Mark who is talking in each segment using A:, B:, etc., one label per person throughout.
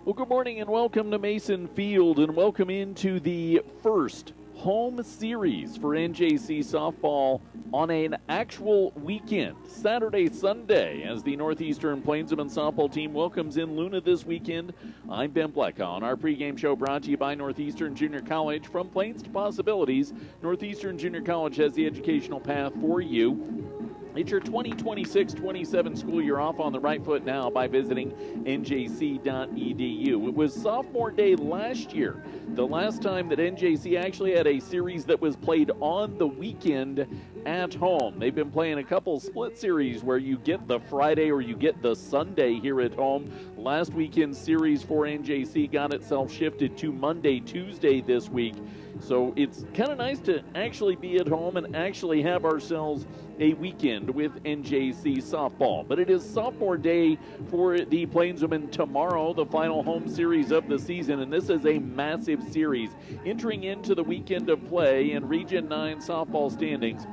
A: Well, good morning and welcome to Mason Field, and welcome into the first home series for NJC softball on an actual weekend, Saturday, Sunday, as the Northeastern Plainsmen softball team welcomes in Luna this weekend. I'm Ben Bleck on our pregame show brought to you by Northeastern Junior College. From Plains to possibilities, Northeastern Junior College has the educational path for you. It's your 2026-27 school year off on the right foot now by visiting njc.edu. It was sophomore day last year, the last time that NJC actually had a series that was played on the weekend at home. They've been playing a couple split series where you get the Friday or you get the Sunday here at home. Last weekend's series for NJC got itself shifted to Monday, Tuesday this week. So it's kind of nice to actually be at home and actually have ourselves a weekend with NJC softball. But it is sophomore day for the Plainswomen tomorrow, the final home series of the season, and this is a massive series entering into the weekend of play in Region 9 softball standings.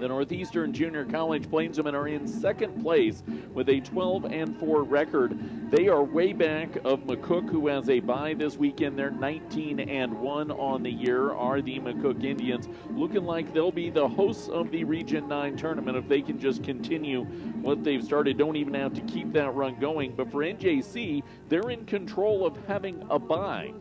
A: The Northeastern Junior College Plainswomen are in second place with a 12-4 record. They are way back of McCook, who has a bye this weekend. They're 19-1 on the year, are the McCook Indians. Looking like they'll be the hosts of the Region 9 tournament if they can just continue what they've started. Don't even have to keep that run going. But for NJC, they're in control of having a bye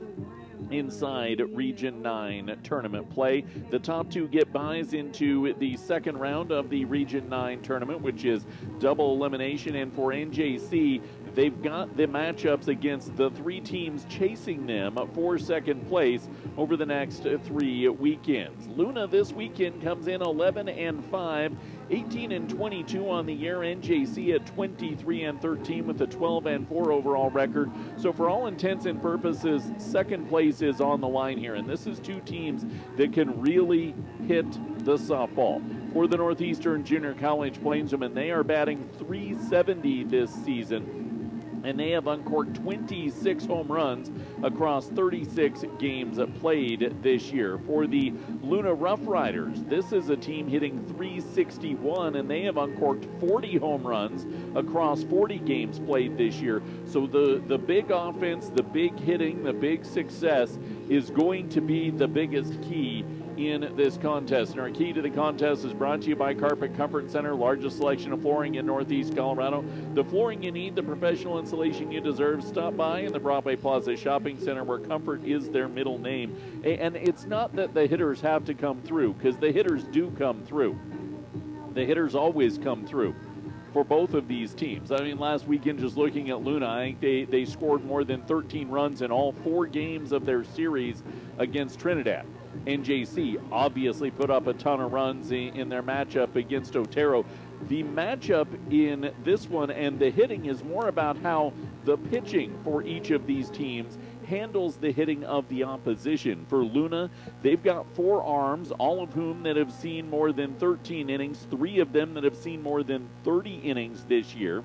A: inside Region 9 tournament play. The top two get buys into the second round of the Region 9 tournament, which is double elimination. And for NJC, they've got the matchups against the three teams chasing them for second place over the next 3 weekends. Luna this weekend comes in 11-5, 18-22 on the year. NJC at 23-13 with a 12-4 overall record. So for all intents and purposes, second place is on the line here. And this is two teams that can really hit the softball. For the Northeastern Junior College Plainswomen, they are batting .370 this season, and they have uncorked 26 home runs across 36 games played this year. For the Luna Rough Riders, this is a team hitting .361, and they have uncorked 40 home runs across 40 games played this year. So the big offense, the big hitting, the big success is going to be the biggest key in this contest. And our key to the contest is brought to you by Carpet Comfort Center, largest selection of flooring in Northeast Colorado. The flooring you need, the professional installation you deserve. Stop by in the Broadway Plaza Shopping Center, where comfort is their middle name. And it's not that the hitters have to come through, because the hitters do come through. The hitters always come through for both of these teams. I mean, last weekend, just looking at Luna, I think they scored more than 13 runs in all 4 games of their series against Trinidad. NJC obviously put up a ton of runs in their matchup against Otero. The matchup in this one and the hitting is more about how the pitching for each of these teams handles the hitting of the opposition. For Luna, they've got 4 arms, all of whom that have seen more than 13 innings, 3 of them that have seen more than 30 innings this year.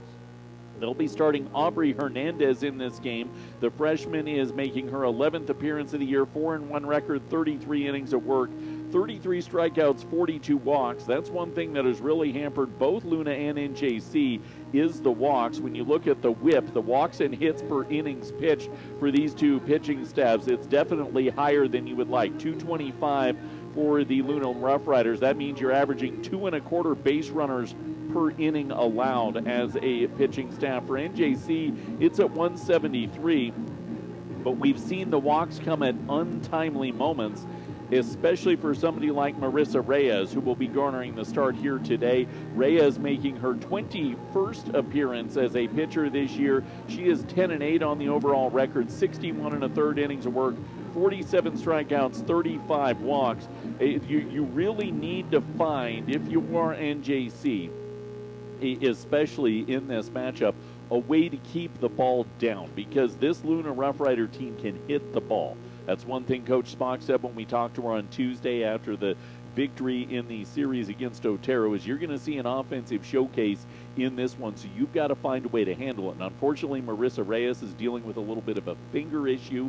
A: They'll be starting Aubrey Hernandez in this game. The freshman is making her 11th appearance of the year, 4-1 record, 33 innings of work, 33 strikeouts, 42 walks. That's one thing that has really hampered both Luna and NJC is the walks. When you look at the whip, the walks and hits per innings pitched for these two pitching staffs, it's definitely higher than you would like. 225 for the Luna Rough Riders. That means you're averaging 2.25 base runners per inning allowed as a pitching staff. For NJC, it's at 173, but we've seen the walks come at untimely moments, especially for somebody like Marissa Reyes, who will be garnering the start here today. Reyes making her 21st appearance as a pitcher this year. She is 10-8 on the overall record, 61 1/3 innings of work, 47 strikeouts, 35 walks. You really need to find, if you are NJC, especially in this matchup, a way to keep the ball down, because this Luna Rough Rider team can hit the ball. That's one thing Coach Spock said when we talked to her on Tuesday after the victory in the series against Otero, is you're going to see an offensive showcase in this one, so you've got to find a way to handle it. And unfortunately, Marissa Reyes is dealing with a little bit of a finger issue,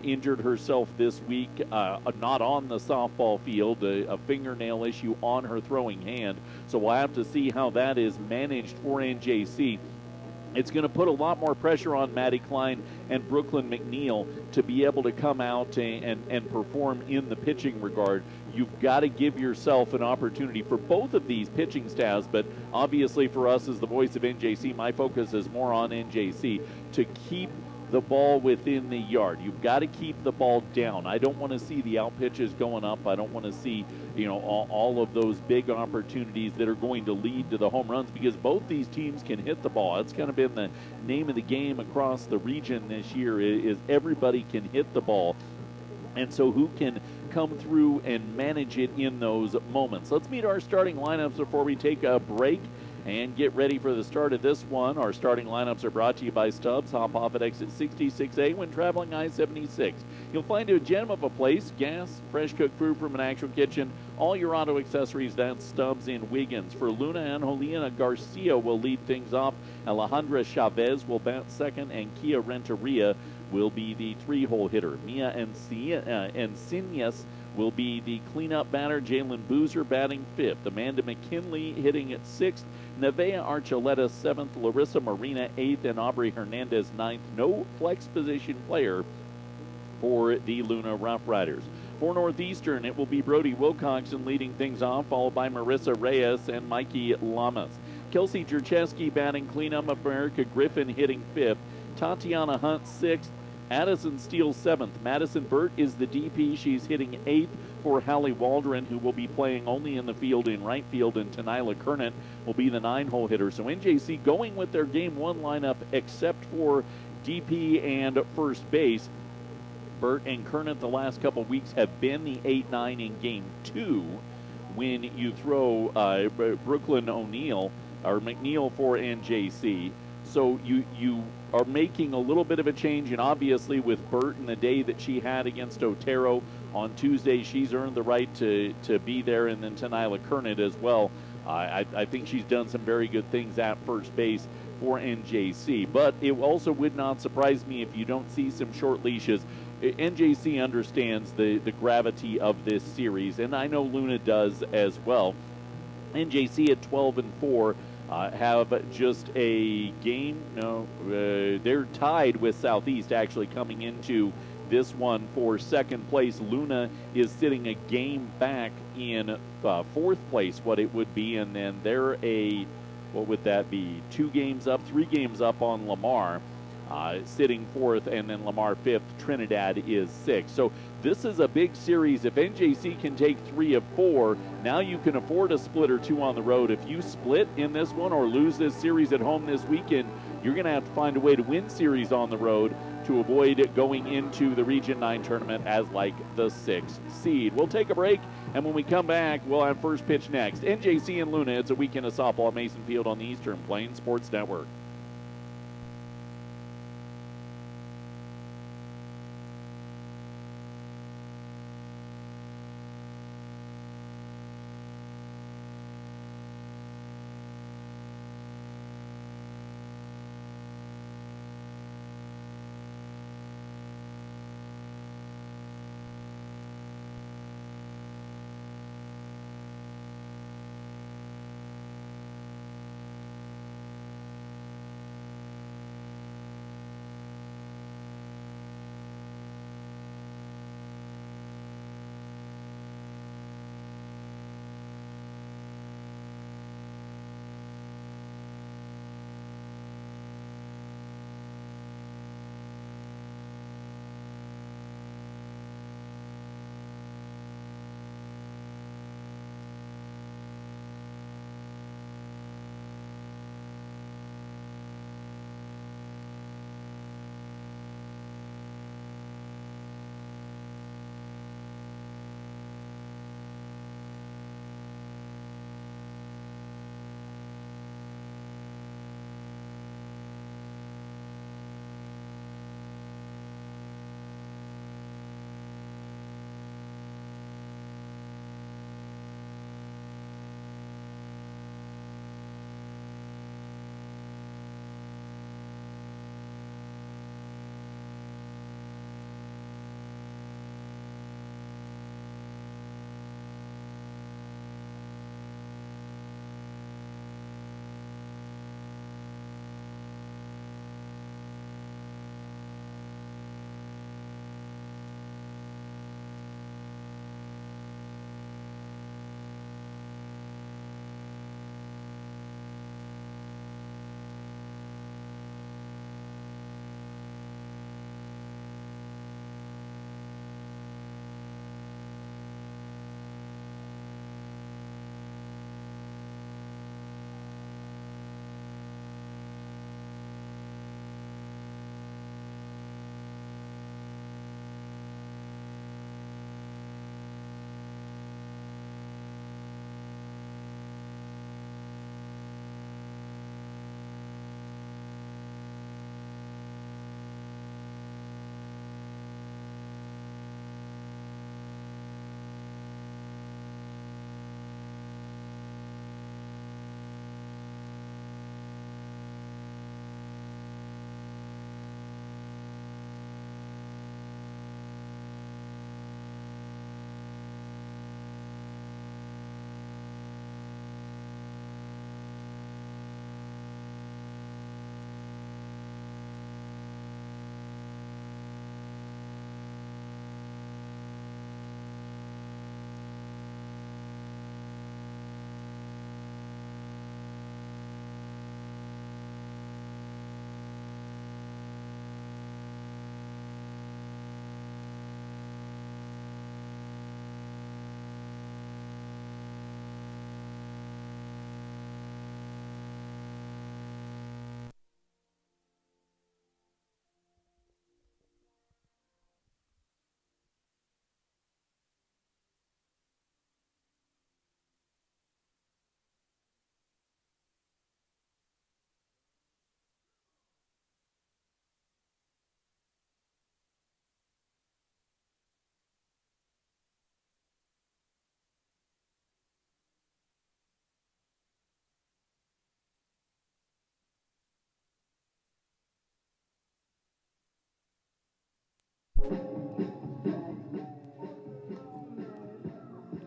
A: injured herself this week, not on the softball field, a fingernail issue on her throwing hand. So we'll have to see how that is managed for NJC. It's going to put a lot more pressure on Maddie Klein and Brooklyn McNeil to be able to come out and perform in the pitching regard. You've got to give yourself an opportunity for both of these pitching staffs, but obviously for us as the voice of NJC, my focus is more on NJC to keep the ball within the yard. You've got to keep the ball down. I don't want to see the out pitches going up. I don't want to see, all of those big opportunities that are going to lead to the home runs, because both these teams can hit the ball. It's kind of been the name of the game across the region this year is everybody can hit the ball. And so who can come through and manage it in those moments? Let's meet our starting lineups before we take a break and get ready for the start of this one. Our starting lineups are brought to you by Stubbs. Hop off at exit 66A when traveling I-76. You'll find a gem of a place: gas, fresh cooked food from an actual kitchen, all your auto accessories. That's Stubbs in Wiggins. For Luna and Juliana Garcia will lead things off. Alejandra Chavez will bat second, and Kia Renteria will be the three-hole hitter. Mia Encinas will be the cleanup batter. Jalen Boozer batting fifth. Amanda McKinley hitting at sixth. Nevea Archuleta seventh. Larissa Marina eighth. And Aubrey Hernandez ninth. No flex position player for the Luna Rough Riders. For Northeastern, it will be Brody Wilcoxon leading things off, followed by Marissa Reyes and Mikey Lamas. Kelsey Jercheski batting cleanup. America Griffin hitting fifth. Tatiana Hunt sixth. Addison Steele seventh. Madison Burt is the DP. She's hitting eighth for Hallie Waldron, who will be playing only in the field in right field, and Tenila Kernan will be the nine-hole hitter. So NJC going with their game one lineup except for DP and first base. Burt and Kernan the last couple weeks have been the 8-9 in game two when you throw Brooklyn O'Neill or McNeil for NJC. So you are making a little bit of a change, and obviously with Burt and the day that she had against Otero on Tuesday, she's earned the right to be there, and then Tenila Kernan as well. I think she's done some very good things at first base for NJC, but it also would not surprise me if you don't see some short leashes. NJC understands the gravity of this series, and I know Luna does as well. NJC at 12-4 have just a game. No, they're tied with Southeast actually coming into this one for second place. Luna is sitting a game back in fourth place, what it would be, and then they're what would that be? 2 games up, 3 games up on Lamar. Sitting fourth, and then Lamar fifth. Trinidad is sixth. So this is a big series. If NJC can take 3 of 4, now you can afford a split or 2 on the road. If you split in this one or lose this series at home this weekend, you're going to have to find a way to win series on the road to avoid going into the Region 9 tournament as like the 6th seed. We'll take a break, and when we come back, we'll have first pitch next. NJC and Luna, it's a weekend of softball at Mason Field on the Eastern Plains Sports Network.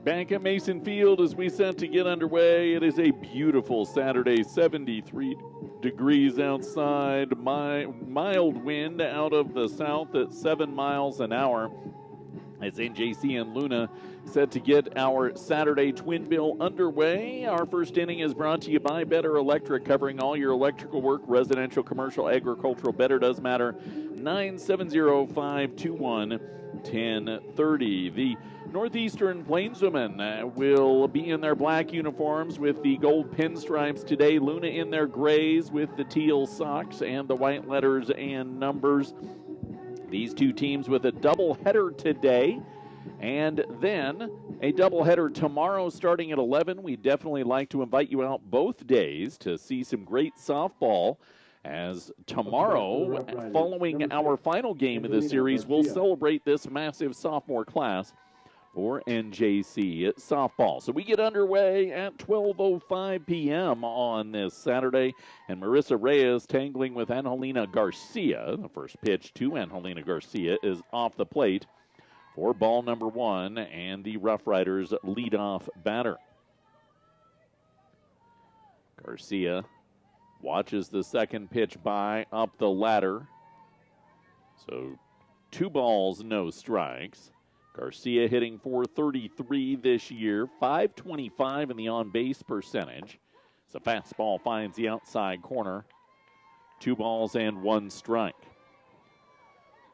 A: Back at Mason Field as we set to get underway. It is a beautiful Saturday, 73 degrees outside, mild wind out of the south at 7 miles an hour. As NJC and Luna set to get our Saturday Twin Bill underway. Our first inning is brought to you by Better Electric, covering all your electrical work, residential, commercial, agricultural. Better does matter. 970-521-1030. The Northeastern Plainswomen will be in their black uniforms with the gold pinstripes today. Luna in their grays with the teal socks and the white letters and numbers. These two teams with a doubleheader today, and then a doubleheader tomorrow starting at 11. We'd definitely like to invite you out both days to see some great softball, as tomorrow, following our final game of the series, we'll celebrate this massive sophomore class for NJC softball. So we get underway at 12:05 p.m. on this Saturday, and Marissa Reyes tangling with Angelina Garcia. The first pitch to Angelina Garcia is off the plate for ball number 1, and the Rough Riders leadoff batter. Garcia watches the second pitch by up the ladder. So 2 balls, no strikes. Garcia hitting .433 this year, .525 in the on-base percentage. So fastball finds the outside corner. 2 balls and 1 strike.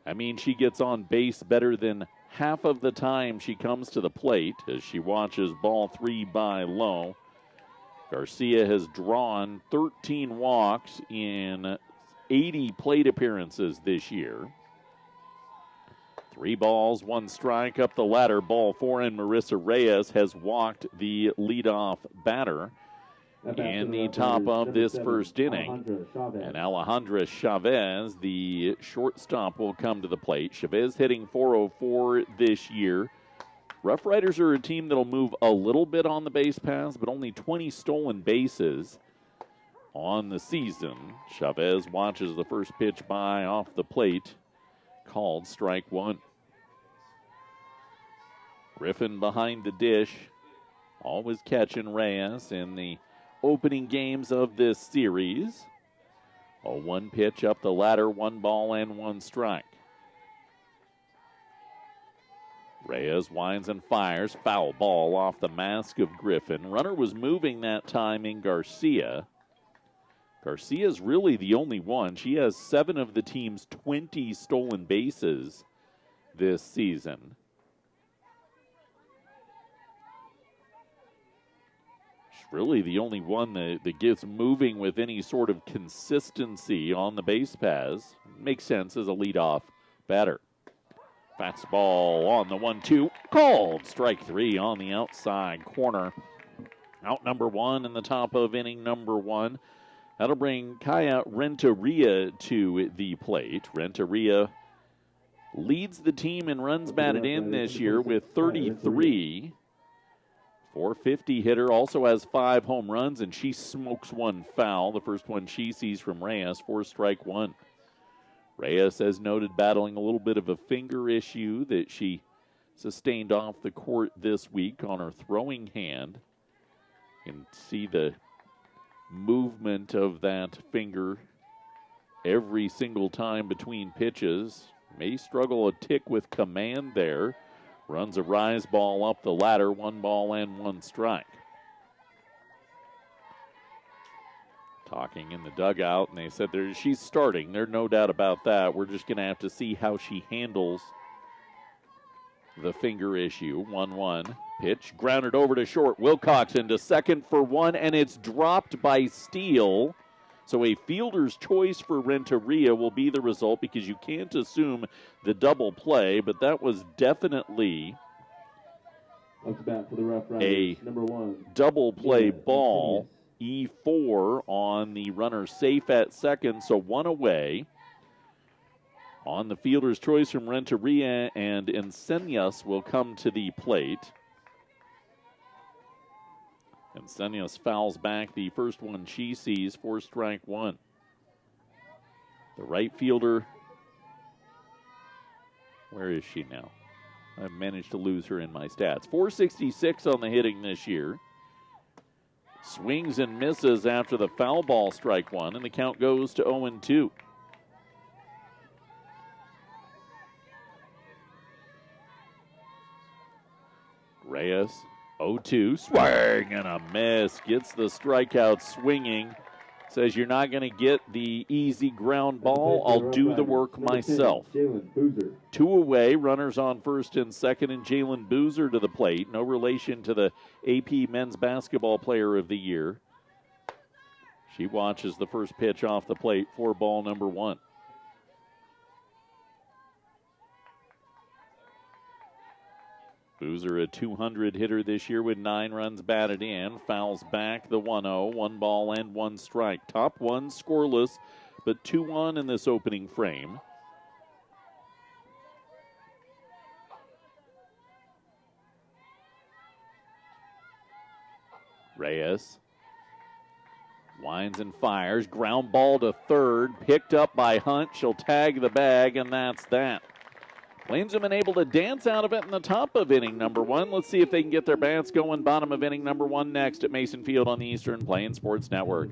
A: I mean, she gets on base better than half of the time she comes to the plate as she watches ball 3 by low. Garcia has drawn 13 walks in 80 plate appearances this year. 3 balls, 1 strike up the ladder. Ball 4, and Marissa Reyes has walked the leadoff batter in the top of this first inning. And Alejandra Chavez, the shortstop, will come to the plate. Chavez hitting .404 this year. Rough Riders are a team that'll move a little bit on the base paths, but only 20 stolen bases on the season. Chavez watches the first pitch by off the plate, called strike 1. Griffin behind the dish, always catching Reyes in the opening games of this series. A 1 pitch up the ladder, 1 ball and 1 strike. Reyes winds and fires, foul ball off the mask of Griffin. Runner was moving that time in Garcia. Garcia's really the only one. She has 7 of the team's 20 stolen bases this season. She's really the only one that gets moving with any sort of consistency on the base paths. Makes sense as a leadoff batter. Fastball on the 1-2, called strike 3 on the outside corner. Out number 1 in the top of inning number 1. That'll bring Kaya Renteria to the plate. Renteria leads the team in runs batted in this year with 33. .450 hitter, also has 5 home runs, and she smokes 1 foul. The first one she sees from Reyes for strike 1. Reyes, as noted, battling a little bit of a finger issue that she sustained off the court this week on her throwing hand. You can see the movement of that finger every single time between pitches. May struggle a tick with command there. Runs a rise ball up the ladder, 1 ball and 1 strike. Talking in the dugout, and they said she's starting. There's no doubt about that. We're just going to have to see how she handles the finger issue. 1-1. Pitch grounded over to short. Wilcox into second for 1, and it's dropped by Steele. So a fielder's choice for Renteria will be the result, because you can't assume the double play, but that was definitely a double play ball. E4 on the runner safe at second, so 1 away. On the fielder's choice from Renteria, and Enseñas will come to the plate. Enseñas fouls back the first one she sees for strike 1. The right fielder, where is she now? I've managed to lose her in my stats. 466 on the hitting this year. Swings and misses after the foul ball strike one, and the count goes to 0-2. Reyes, 0-2, swing and a miss. Gets the strikeout swinging. Says, you're not going to get the easy ground ball. I'll do the work myself. 2 away, runners on first and second, and Jalen Boozer to the plate. No relation to the AP Men's Basketball Player of the Year. She watches the first pitch off the plate for ball number 1. Boozer, a 200 hitter this year with 9 runs batted in. Fouls back the 1-0. 1 ball and 1 strike. Top 1 scoreless, but 2-1 in this opening frame. Reyes winds and fires. Ground ball to third. Picked up by Hunt. She'll tag the bag, and that's that. Flames have been able to dance out of it in the top of inning number 1. Let's see if they can get their bats going. Bottom of inning number 1 next at Mason Field on the Eastern Plains Sports Network.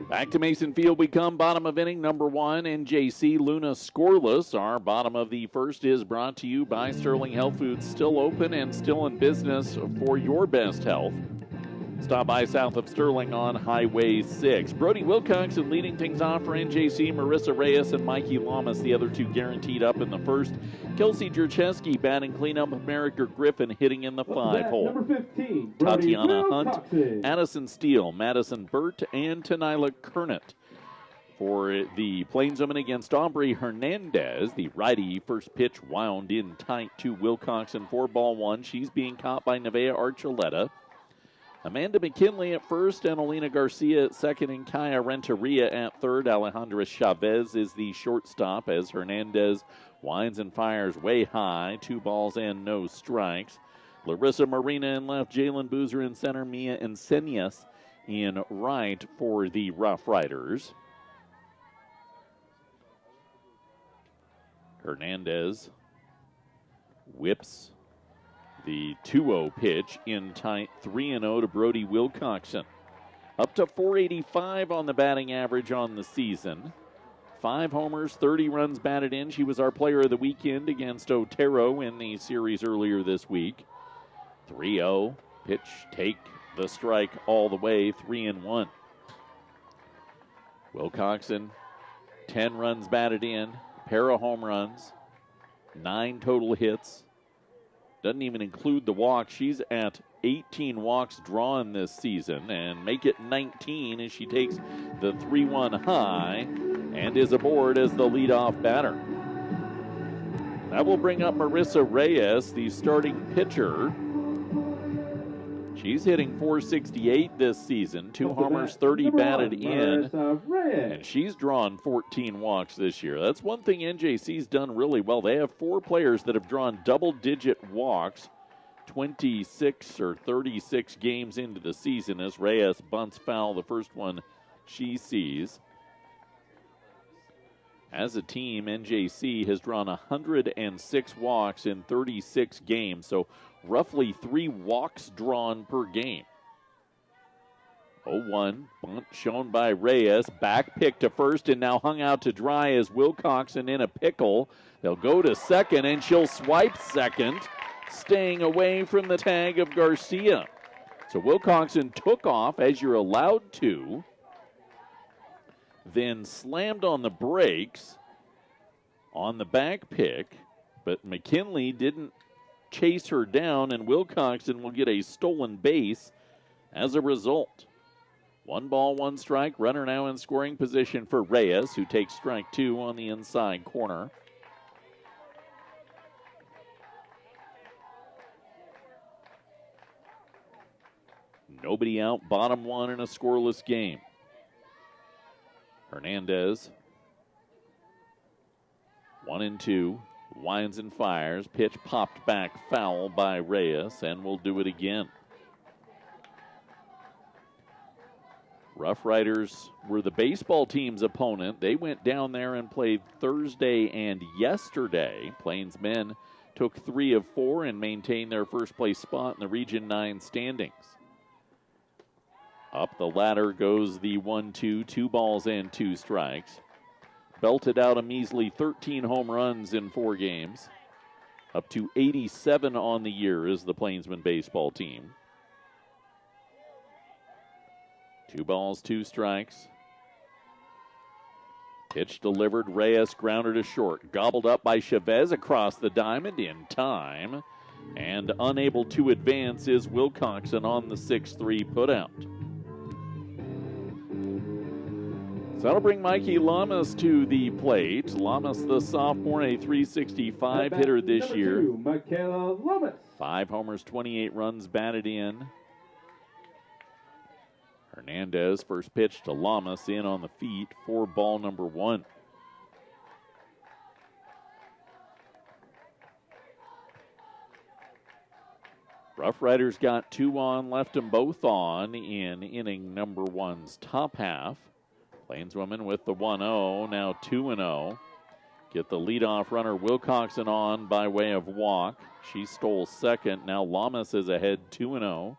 A: Back to Mason Field we come. Bottom of inning number 1. NJC Luna scoreless. Our bottom of the first is brought to you by Sterling Health Foods. Still open and still in business for your best health. Stop by south of Sterling on Highway 6. Brody Wilcoxon leading things off for NJC. Marissa Reyes and Mikey Lamas, the other 2 guaranteed up in the first. Kelsey Jercheski batting cleanup. America Griffin hitting in the 5-hole.
B: Number 15,
A: Tatiana Hunt,
B: Wilcoxon.
A: Addison Steele, Madison Burt, and Tanila Kernett. For the Plainswomen against Aubrey Hernandez, the righty first pitch wound in tight to Wilcoxon for ball 1. She's being caught by Nevaeh Archuleta. Amanda McKinley at first, Annalena Garcia at second, and Kaya Renteria at third. Alejandra Chavez is the shortstop as Hernandez winds and fires way high. 2 balls and no strikes. Larissa Marina in left, Jalen Boozer in center, Mia Insenias in right for the Rough Riders. Hernandez whips the 2-0 pitch in tight, 3-0 to Brody Wilcoxon. Up to 485 on the batting average on the season. 5 homers, 30 runs batted in. She was our player of the weekend against Otero in the series earlier this week. 3-0, pitch, take the strike all the way, 3-1. Wilcoxon, 10 runs batted in, pair of home runs, 9 total hits. Doesn't even include the walk. She's at 18 walks drawn this season and make it 19 as she takes the 3-1 high and is aboard as the leadoff batter. That will bring up Marissa Reyes, the starting pitcher. She's hitting .468 this season, 2 homers, 30 batted in, and she's drawn 14 walks this year. That's one thing NJC's done really well. They have 4 players that have drawn double-digit walks 26 or 36 games into the season as Reyes bunts foul, the first one she sees. As a team, NJC has drawn 106 walks in 36 games, so roughly 3 walks drawn per game. 0-1, bunt shown by Reyes, back pick to first and now hung out to dry as Wilcoxon in a pickle. They'll go to second and she'll swipe second, staying away from the tag of Garcia. So Wilcoxon took off as you're allowed to, then slammed on the brakes on the back pick, but McKinley didn't chase her down, and Wilcoxon will get a stolen base as a result. 1 ball, 1 strike. Runner now in scoring position for Reyes, who takes strike 2 on the inside corner. Nobody out, bottom 1 in a scoreless game. Hernandez, 1-2, winds and fires. Pitch popped back foul by Reyes, and will do it again. Rough Riders were the baseball team's opponent. They went down there and played Thursday and yesterday. Plains men took 3 of 4 and maintained their first place spot in the Region 9 standings. Up the ladder goes the 1-2, 2 balls and 2 strikes. Belted out a measly 13 home runs in 4 games. Up to 87 on the year is the Plainsman baseball team. 2 balls, 2 strikes. Pitch delivered. Reyes grounded to short. Gobbled up by Chavez across the diamond in time. And unable to advance is Wilcoxon on the 6-3 putout. So that'll bring Mikey Lamas to the plate. Lamas, the sophomore, a .365 hitter this year. 5 homers, 28 runs batted in. Hernandez, first pitch to Lamas, in on the feet for ball number 1. Rough Riders got 2 on, left them both on in inning number 1's top half. Plainswomen with the 1-0, now 2-0. Get the leadoff runner Wilcoxon on by way of walk. She stole second. Now Lamas is ahead 2-0.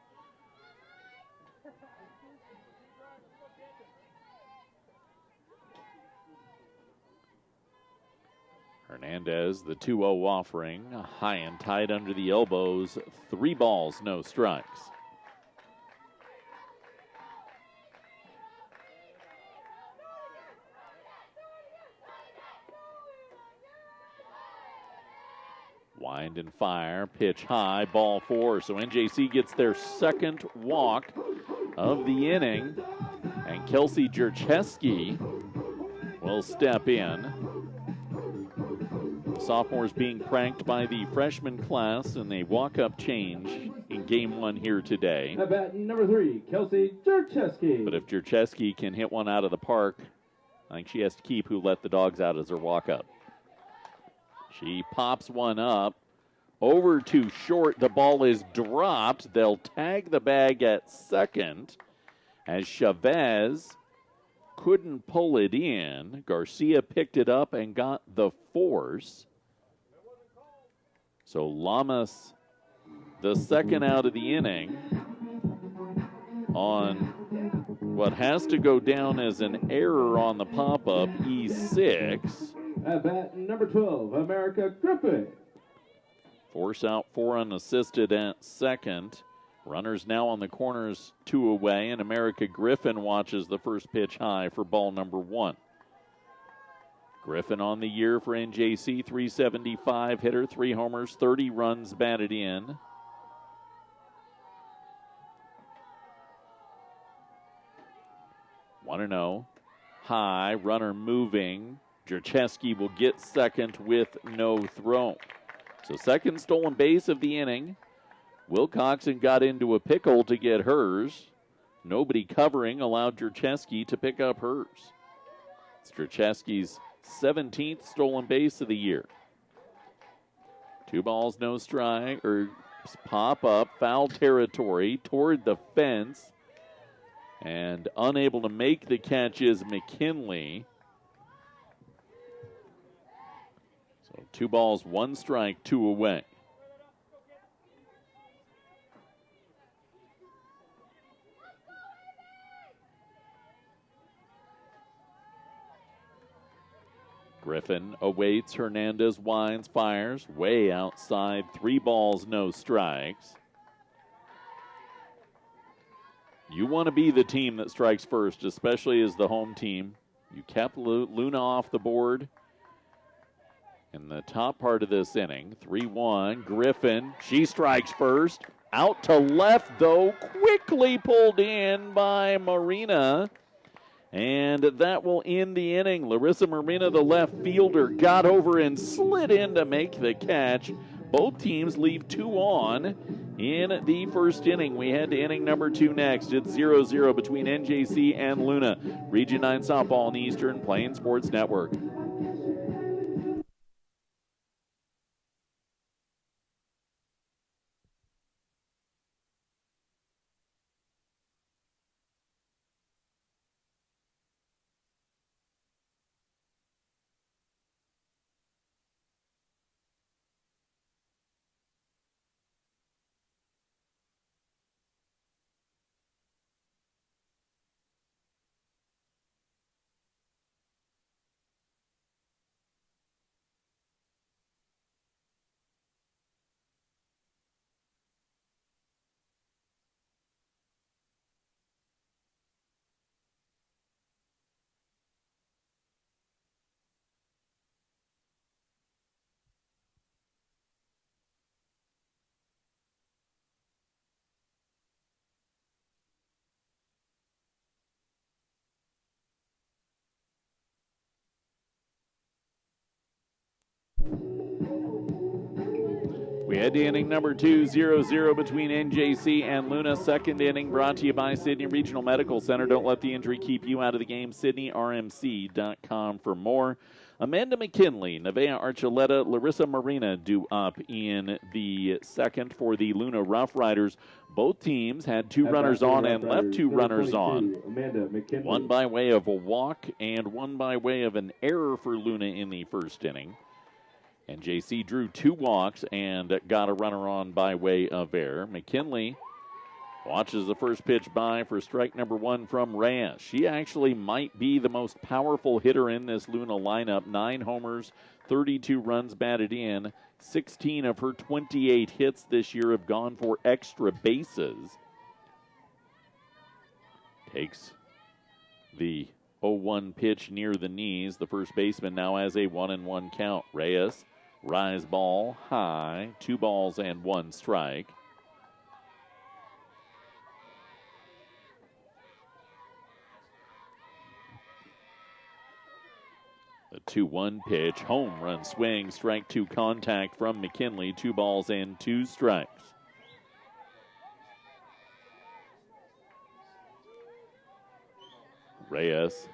A: Hernandez, the 2-0 offering, high and tight under the elbows. 3 balls, no strikes. Wind and fire, pitch high, ball 4. So NJC gets their second walk of the inning, and Kelsey Jercheski will step in. Sophomores being pranked by the freshman class in a walk-up change in game 1 here today.
B: At bat number 3, Kelsey Jercheski.
A: But if Jercheski can hit one out of the park, I think she has to keep who let the dogs out as her walk-up. She pops one up. Over to short. The ball is dropped. They'll tag the bag at second as Chavez couldn't pull it in. Garcia picked it up and got the force. So Lamas, the second out of the inning, on what has to go down as an error on the pop-up, E6.
B: At bat number 12, America Griffin.
A: Force out 4 unassisted at second. Runners now on the corners, 2 away, and America Griffin watches the first pitch high for ball number 1. Griffin on the year for NJC, .375 hitter, 3 homers, 30 runs batted in. One and 0. High, runner moving. Jercheski will get second with no throw. So second stolen base of the inning. Wilcoxon got into a pickle to get hers. Nobody covering allowed Jercheski to pick up hers. It's Jercheski's 17th stolen base of the year. 2 balls, no strike, or pop up, foul territory toward the fence. And unable to make the catch is McKinley. So 2 balls, 1 strike, 2 away. Griffin awaits. Hernandez winds, fires, way outside. 3 balls, no strikes. You want to be the team that strikes first, especially as the home team. You kept Luna off the board in the top part of this inning. 3-1, Griffin, she strikes first. Out to left, though, quickly pulled in by Marina. And that will end the inning. Larissa Marina, the left fielder, got over and slid in to make the catch. Both teams leave 2 on in the first inning. We head to inning number 2 next. It's 0-0 between NJC and Luna. Region 9 softball on the Eastern Plains Sports Network. We head to inning number 2, 0-0 between NJC and Luna. Second inning brought to you by Sydney Regional Medical Center. Don't let the injury keep you out of the game. SydneyRMC.com for more. Amanda McKinley, Nevaeh Archuleta, Larissa Marina due up in the second for the Luna Rough Riders. Both teams had 2 runners on and left 2 runners on. One by way of a walk and one by way of an error for Luna in the first inning. And JC drew 2 walks and got a runner on by way of error. McKinley watches the first pitch by for strike number 1 from Reyes. She actually might be the most powerful hitter in this Luna lineup. 9 homers, 32 runs batted in. 16 of her 28 hits this year have gone for extra bases. Takes the 0-1 pitch near the knees. The first baseman now has a 1-1 count. Reyes, rise ball high, 2 balls and 1 strike. The 2-1 pitch, home run swing, strike 2 contact from McKinley, 2 balls and 2 strikes. Reyes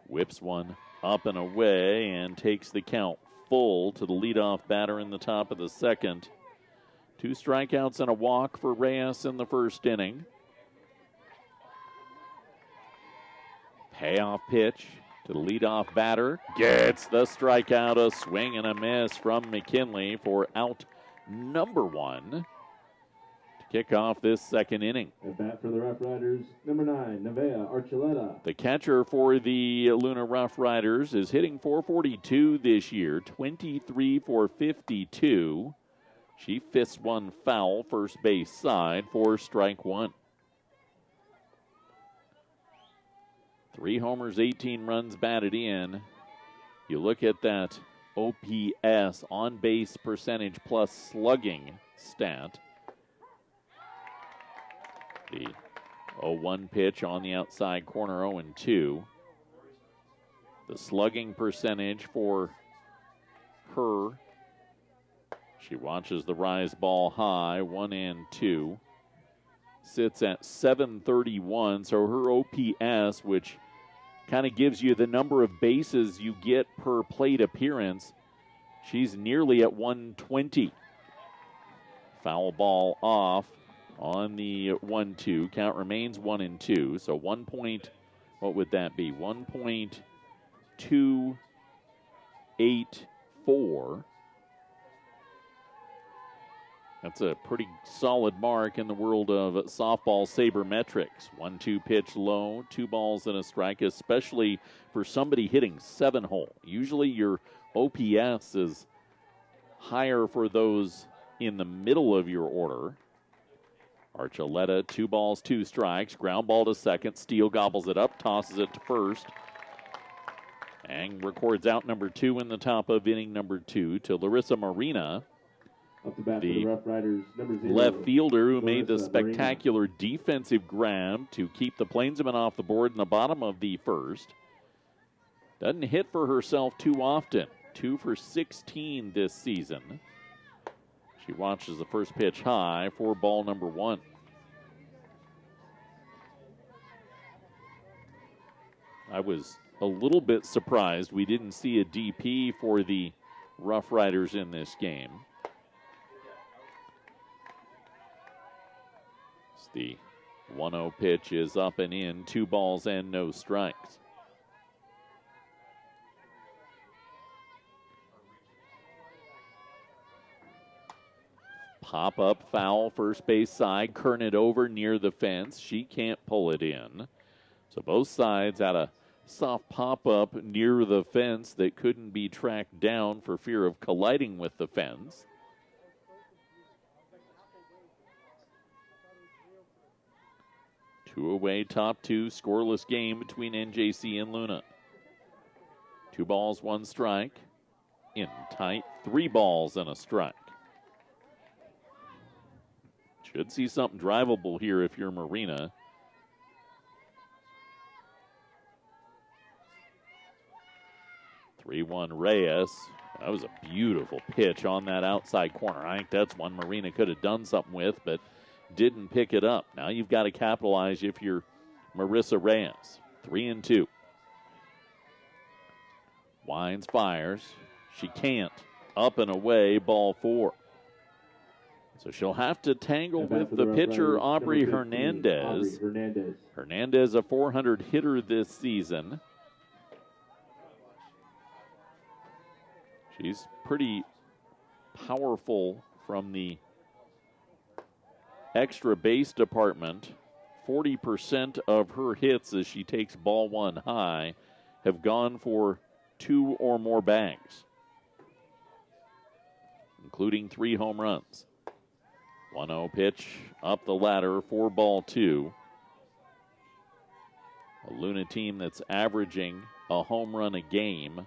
A: whips one up and away and takes the count full to the leadoff batter in the top of the second. 2 strikeouts and a walk for Reyes in the first inning. Payoff pitch to the leadoff batter. Gets the strikeout, a swing and a miss from McKinley for out number 1 to kick off this second inning.
B: At bat for the Rough Riders, number 9, Nevaeh Archuleta.
A: The catcher for the Luna Rough Riders is hitting .442 this year, 23 for 52. She fists one foul, first base side for strike 1. 3 homers, 18 runs batted in. You look at that OPS, on base percentage plus slugging stat. The 0-1 pitch on the outside corner, 0-2. The slugging percentage for her, she watches the rise ball high, 1-2. Sits at 731, so her OPS, which kind of gives you the number of bases you get per plate appearance, she's nearly at 120. Foul ball off on the 1-2. Count remains 1-2. So 1 point, what would that be? 1.284. That's a pretty solid mark in the world of softball sabermetrics. 1-2 pitch low, 2 balls and a strike, especially for somebody hitting 7-hole. Usually your OPS is higher for those in the middle of your order. Archuleta, 2 balls, 2 strikes. Ground ball to second. Steele gobbles it up, tosses it to first. And records out number 2 in the top of inning number 2 to Larissa Marina.
B: Up the bat for the Rough Riders, number 0.
A: Left fielder who made the
B: Larissa
A: spectacular
B: Marina.
A: defensive grab to keep the Plainsmen off the board in the bottom of the first. Doesn't hit for herself too often. 2 for 16 this season. She watches the first pitch high for ball number 1. I was a little bit surprised we didn't see a DP for the Rough Riders in this game. The 1-0 pitch is up and in, 2 balls and no strikes. Pop up foul, first base side, Kern it over near the fence. She can't pull it in. So both sides had a soft pop up near the fence that couldn't be tracked down for fear of colliding with the fence. Two away, top 2, scoreless game between NJC and Luna. 2 balls, 1 strike. In tight, 3 balls and a strike. Should see something drivable here if you're Marina. (3-1) Reyes. That was a beautiful pitch on that outside corner. I think that's one Marina could have done something with, but didn't pick it up. Now you've got to capitalize if you're Marissa Reyes. 3-2. Wines fires. She can't. Up and away, ball 4. So she'll have to tangle with the pitcher, Aubrey Hernandez. Hernandez, a 400 hitter this season. She's pretty powerful from the extra base department. 40% of her hits as she takes ball 1 high have gone for 2 or more bags, including 3 home runs. 1-0 pitch up the ladder for ball 2. A Luna team that's averaging a home run a game.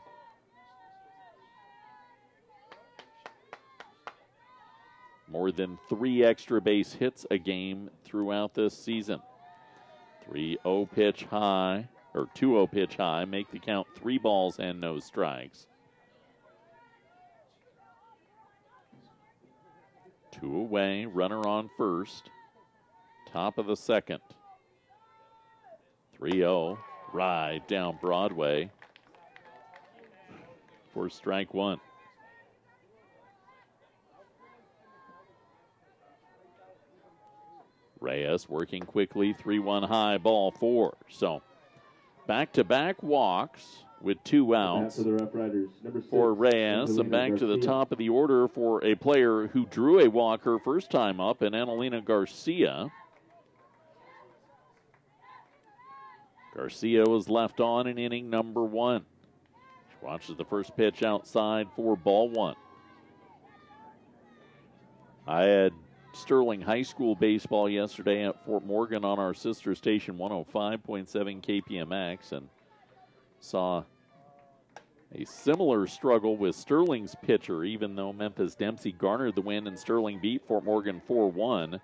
A: More than 3 extra base hits a game throughout this season. 3-0 pitch high, or 2-0 pitch high, make the count 3 balls and no strikes. 2 away, runner on first. Top of the second. 3-0, ride down Broadway for strike 1. Reyes working quickly, 3-1 high, ball 4. So back-to-back walks with 2 outs
B: For the Rough Riders, number 6,
A: for Reyes, and back to the top of the order for a player who drew a walk her first time up, and Annalena Garcia. Garcia was left on in inning number 1. She watches the first pitch outside for ball 1. I had Sterling High School baseball yesterday at Fort Morgan on our sister station 105.7 KPMX, and saw a similar struggle with Sterling's pitcher, even though Memphis Dempsey garnered the win and Sterling beat Fort Morgan 4-1.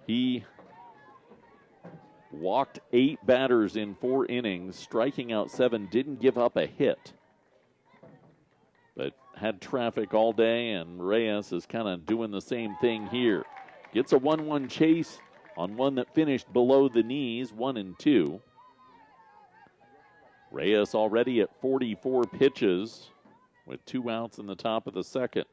A: He walked 8 batters in 4 innings, striking out 7, didn't give up a hit, but had traffic all day, and Reyes is kind of doing the same thing here. Gets a 1-1 chase on one that finished below the knees, 1-2. Reyes already at 44 pitches with 2 outs in the top of the second.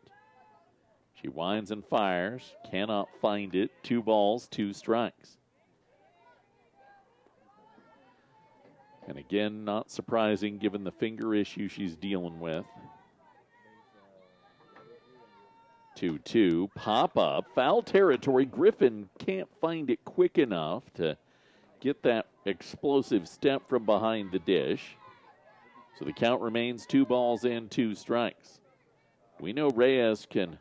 A: She winds and fires, cannot find it. 2 balls, 2 strikes. And again, not surprising given the finger issue she's dealing with. 2-2. Pop up. Foul territory. Griffin can't find it quick enough to get that explosive step from behind the dish. So the count remains 2 balls and 2 strikes. We know Reyes can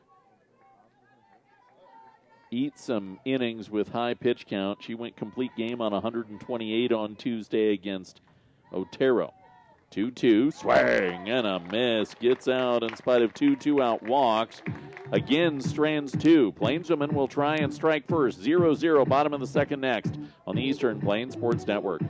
A: eat some innings with high pitch count. She went complete game on 128 on Tuesday against Otero. 2-2, swing and a miss. Gets out in spite of 2 2-out walks. Again, strands 2. Plainswomen will try and strike first. 0-0, bottom of the second next on the Eastern Plains Sports Network.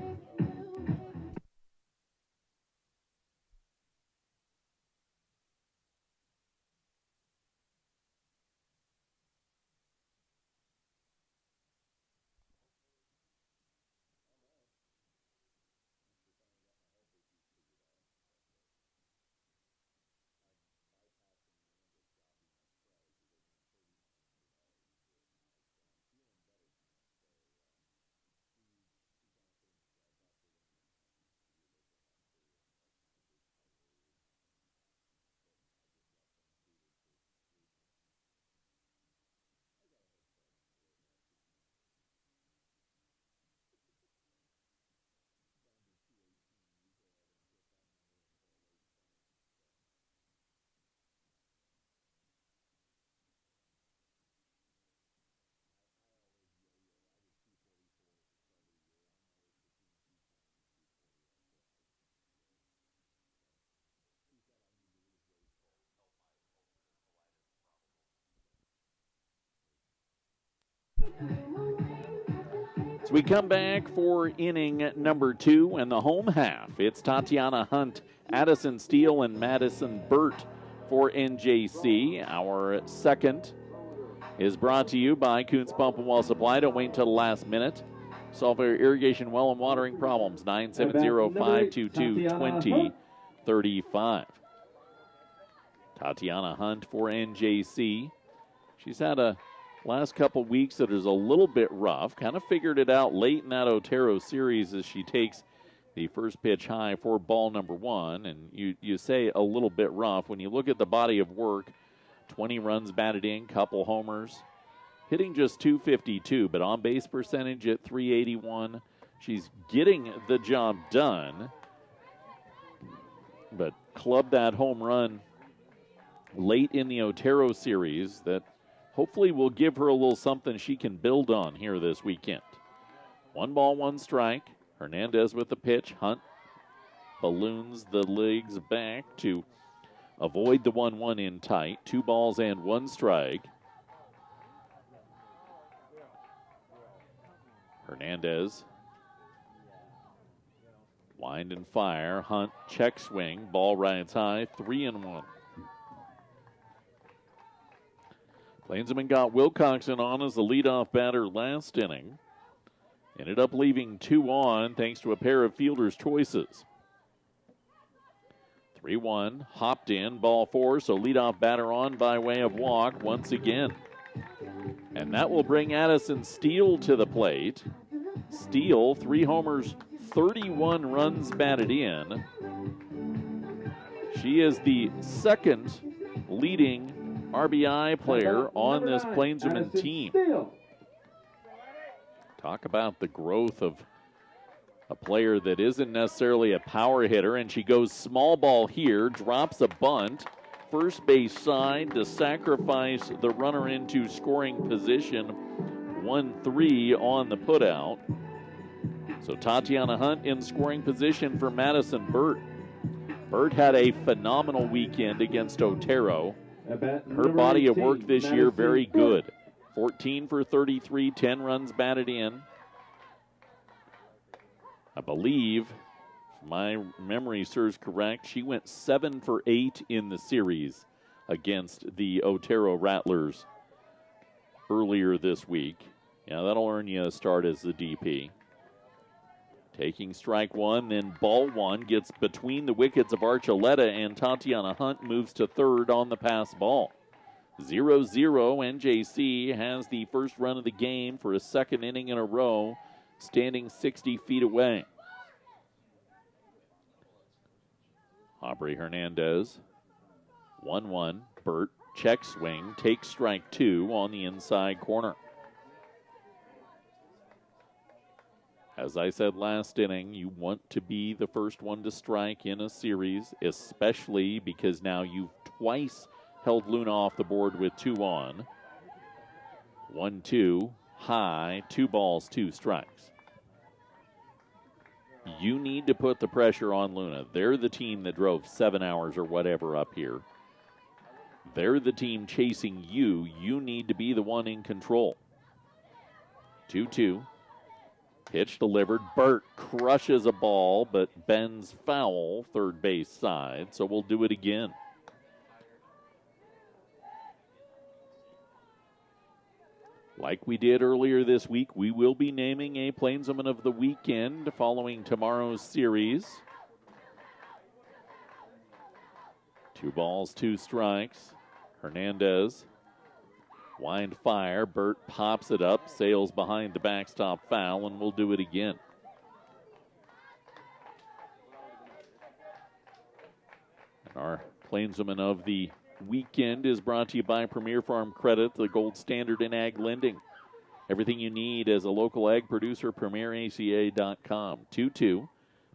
A: As we come back for inning number 2 and the home half, it's Tatiana Hunt, Addison Steele, and Madison Burt for NJC. Our second is brought to you by Kuntz Pump and Well Supply. Don't wait until the last minute. Solve your irrigation well and watering problems. 970-522-2035. Tatiana Hunt for NJC. She's had a last couple weeks that is a little bit rough. Kind of figured it out late in that Otero series as she takes the first pitch high for ball number 1. And you say a little bit rough. When you look at the body of work, 20 runs batted in, couple homers, hitting just .252, but on base percentage at .381. She's getting the job done, but clubbed that home run late in the Otero series that hopefully will give her a little something she can build on here this weekend. 1 ball, 1 strike. Hernandez with the pitch. Hunt balloons the legs back to avoid the 1-1 in tight. 2 balls and 1 strike. Hernandez. Wind and fire. Hunt check swing. Ball rides high. 3-1. Plainsman got Wilcoxon on as the leadoff batter last inning. Ended up leaving 2 on thanks to a pair of fielder's choices. 3-1, hopped in, ball 4, so leadoff batter on by way of walk once again. And that will bring Addison Steele to the plate. Steele, 3 homers, 31 runs batted in. She is the second leading RBI player on this Plainswoman team. Talk about the growth of a player that isn't necessarily a power hitter, and she goes small ball here, drops a bunt, first base side to sacrifice the runner into scoring position. 1-3 on the putout. So Tatiana Hunt in scoring position for Madison Burt. Burt had a phenomenal weekend against Otero. Her body of work this year, very good. 14 for 33, 10 runs batted in. I believe, if my memory serves correct, she went 7 for 8 in the series against the Otero Rattlers earlier this week. Yeah, that'll earn you a start as the DP. Taking strike 1, then ball 1, gets between the wickets of Archuleta, and Tatiana Hunt moves to third on the pass ball. 0-0, NJC has the first run of the game for a second inning in a row, standing 60 feet away. Aubrey Hernandez, 1-1, Burt check swing, takes strike 2 on the inside corner. As I said last inning, you want to be the first one to strike in a series, especially because now you've twice held Luna off the board with 2 on. 1-2, high, 2 balls, 2 strikes. You need to put the pressure on Luna. They're the team that drove 7 hours or whatever up here. They're the team chasing you. You need to be the one in control. 2-2. Pitch delivered. Burt crushes a ball, but bends foul third base side, so we'll do it again. Like we did earlier this week, we will be naming a Plainswoman of the Weekend following tomorrow's series. 2 balls, 2 strikes. Hernandez, wind fire. Burt pops it up, sails behind the backstop foul, and we'll do it again. And our Plainswoman of the Weekend is brought to you by Premier Farm Credit, the gold standard in ag lending. Everything you need as a local ag producer, PremierACA.com. 2-2.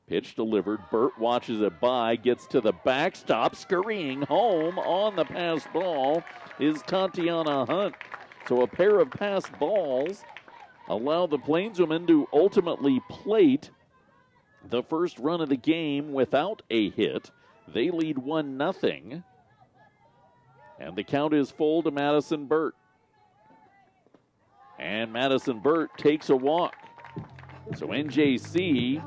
A: Pitch delivered. Burt watches it by, gets to the backstop, scurrying home on the pass ball is Tatiana Hunt. So a pair of passed balls allow the Plainswomen to ultimately plate the first run of the game without a hit. They lead 1-0. And the count is full to Madison Burt. And Madison Burt takes a walk. So NJC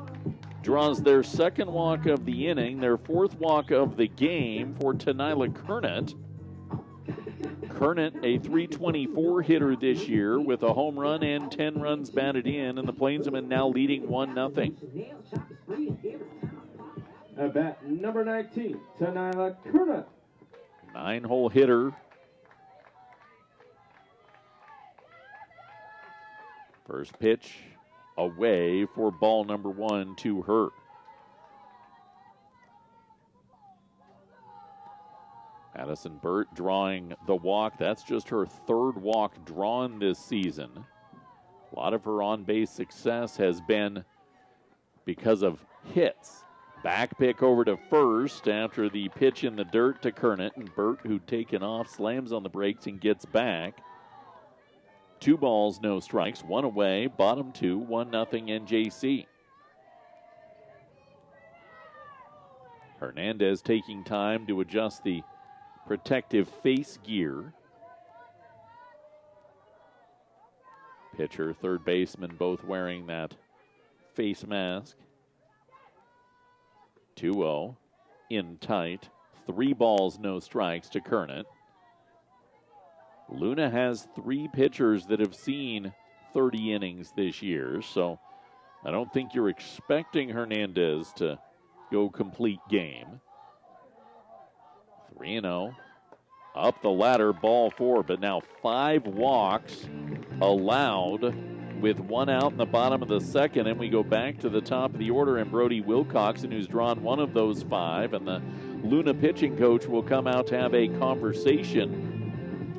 A: draws their second walk of the inning, their 4th walk of the game for Tenila Kernet. Kernet, a .324 hitter this year with a home run and 10 runs batted in, and the Plainswomen now leading 1-0.
B: At bat number 19, Tenila Kernet.
A: 9-hole hitter. First pitch away for ball number 1 to her. Madison Burt drawing the walk. That's just her 3rd walk drawn this season. A lot of her on-base success has been because of hits. Back pick over to first after the pitch in the dirt to Kernet, and Burt, who'd taken off, slams on the brakes and gets back. 2 balls, no strikes, 1 away, bottom 2, 1-0 NJC. Hernandez taking time to adjust the protective face gear. Pitcher, third baseman, both wearing that face mask. 2-0, in tight, 3 balls, no strikes to Kernet. Luna has 3 pitchers that have seen 30 innings this year, so I don't think you're expecting Hernandez to go complete game. 3-0, up the ladder, ball 4, but now 5 walks allowed with 1 out in the bottom of the 2nd, and we go back to the top of the order, and Brody Wilcoxon, who's drawn 1 of those 5, and the Luna pitching coach will come out to have a conversation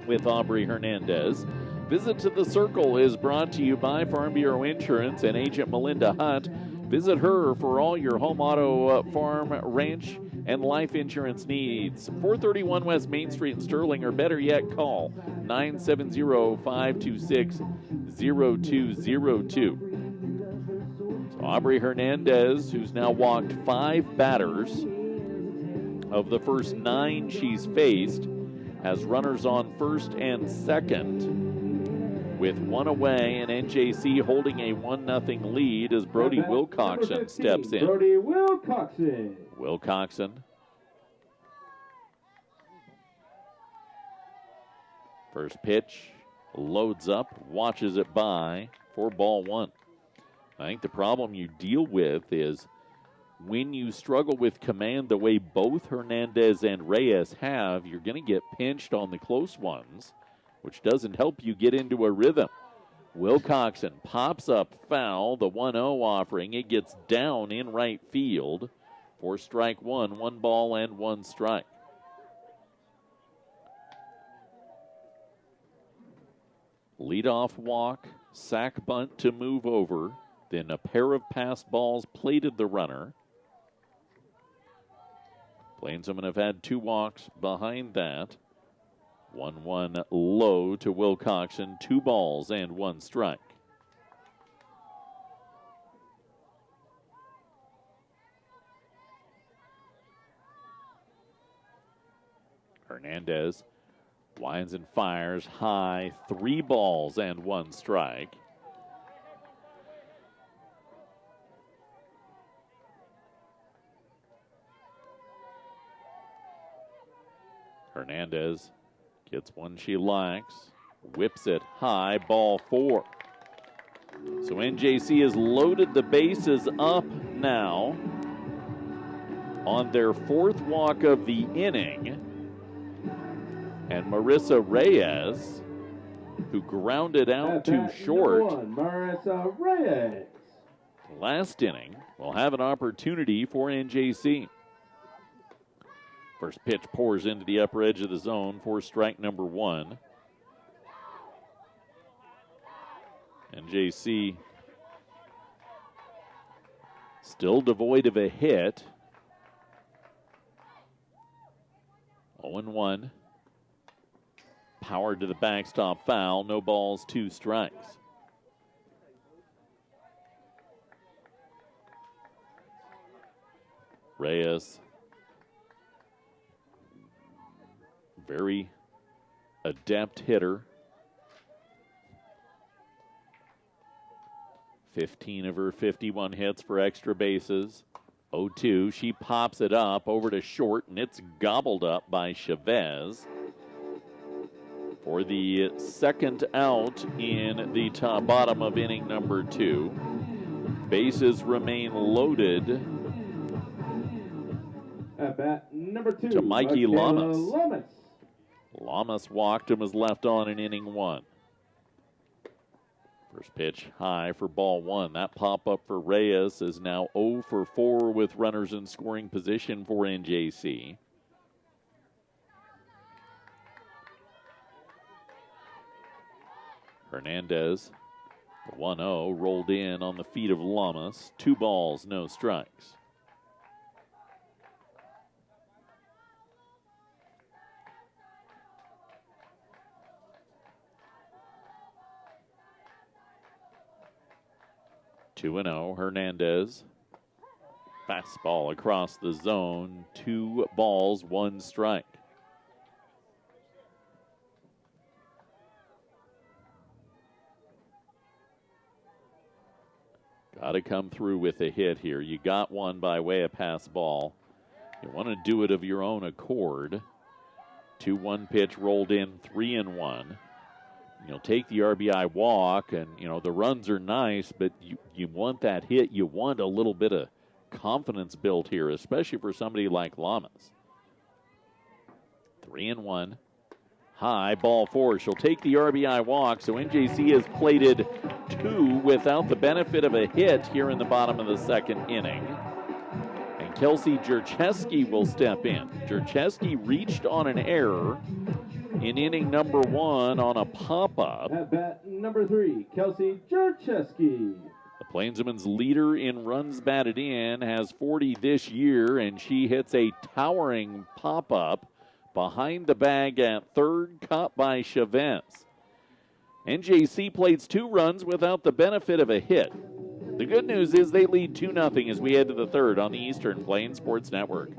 A: with Aubrey Hernandez. Visit to the Circle is brought to you by Farm Bureau Insurance and agent Melinda Hunt. Visit her for all your home, auto, farm, ranch, and life insurance needs. 431 West Main Street in Sterling, or better yet, call 970-526-0202. So Aubrey Hernandez, who's now walked 5 batters of the first 9 she's faced, has runners on first and second with 1 away, and NJC holding a 1-0 lead as Brody Wilcoxon steps in.
B: Brody Wilcoxon.
A: Wilcoxon. First pitch, loads up, watches it by for ball 1. I think the problem you deal with is when you struggle with command the way both Hernandez and Reyes have, you're going to get pinched on the close ones, which doesn't help you get into a rhythm. Wilcoxon pops up foul, the 1-0 offering. It gets down in right field for strike 1, 1 ball and 1 strike. Leadoff walk, sack bunt to move over. Then a pair of passed balls plated the runner. Plainsmen have had 2 walks behind that. 1-1 low to Wilcoxon, 2 balls and 1 strike. Hernandez winds and fires high, 3 balls and 1 strike. Hernandez gets one she likes, whips it high, ball 4. So NJC has loaded the bases up now on their 4th walk of the inning. And Marissa Reyes, who grounded out to short
B: Marissa Reyes.
A: last inning, will have an opportunity for NJC. First pitch pours into the upper edge of the zone for strike number 1. NJC still devoid of a hit. 0-1. Powered to the backstop foul. No balls, 2 strikes. Reyes, very adept hitter. 15 of her 51 hits for extra bases. 0-2. She pops it up over to short, and it's gobbled up by Chavez for the second out in the bottom of inning number 2. Bases remain loaded.
B: At bat number 2
A: to Mikey Lamas.
B: Lamas.
A: Lamas walked and was left on in inning 1. First pitch high for ball 1. That pop-up for Reyes is now 0 for 4 with runners in scoring position for NJC. Hernandez, the 1-0, rolled in on the feet of Lamas. 2 balls, no strikes. Two 2-0, Hernandez. Fastball across the zone. 2 balls, 1 strike. Got to come through with a hit here. You got one by way of pass ball. You want to do it of your own accord. 2-1 pitch rolled in, 3-1. You'll take the RBI walk, and, the runs are nice, but you want that hit. You want a little bit of confidence built here, especially for somebody like Lamas. 3-1. High, ball 4. She'll take the RBI walk, so NJC has plated 2 without the benefit of a hit here in the bottom of the second inning. And Kelsey Jercheski will step in. Jercheski reached on an error in inning number 1 on a pop-up.
B: At bat number 3, Kelsey Jercheski.
A: The Plainsman's leader in runs batted in, has 40 this year, and she hits a towering pop-up behind the bag at third, caught by Chavez. NJC plays 2 runs without the benefit of a hit. The good news is they lead 2-0 as we head to the third on the Eastern Plains Sports Network.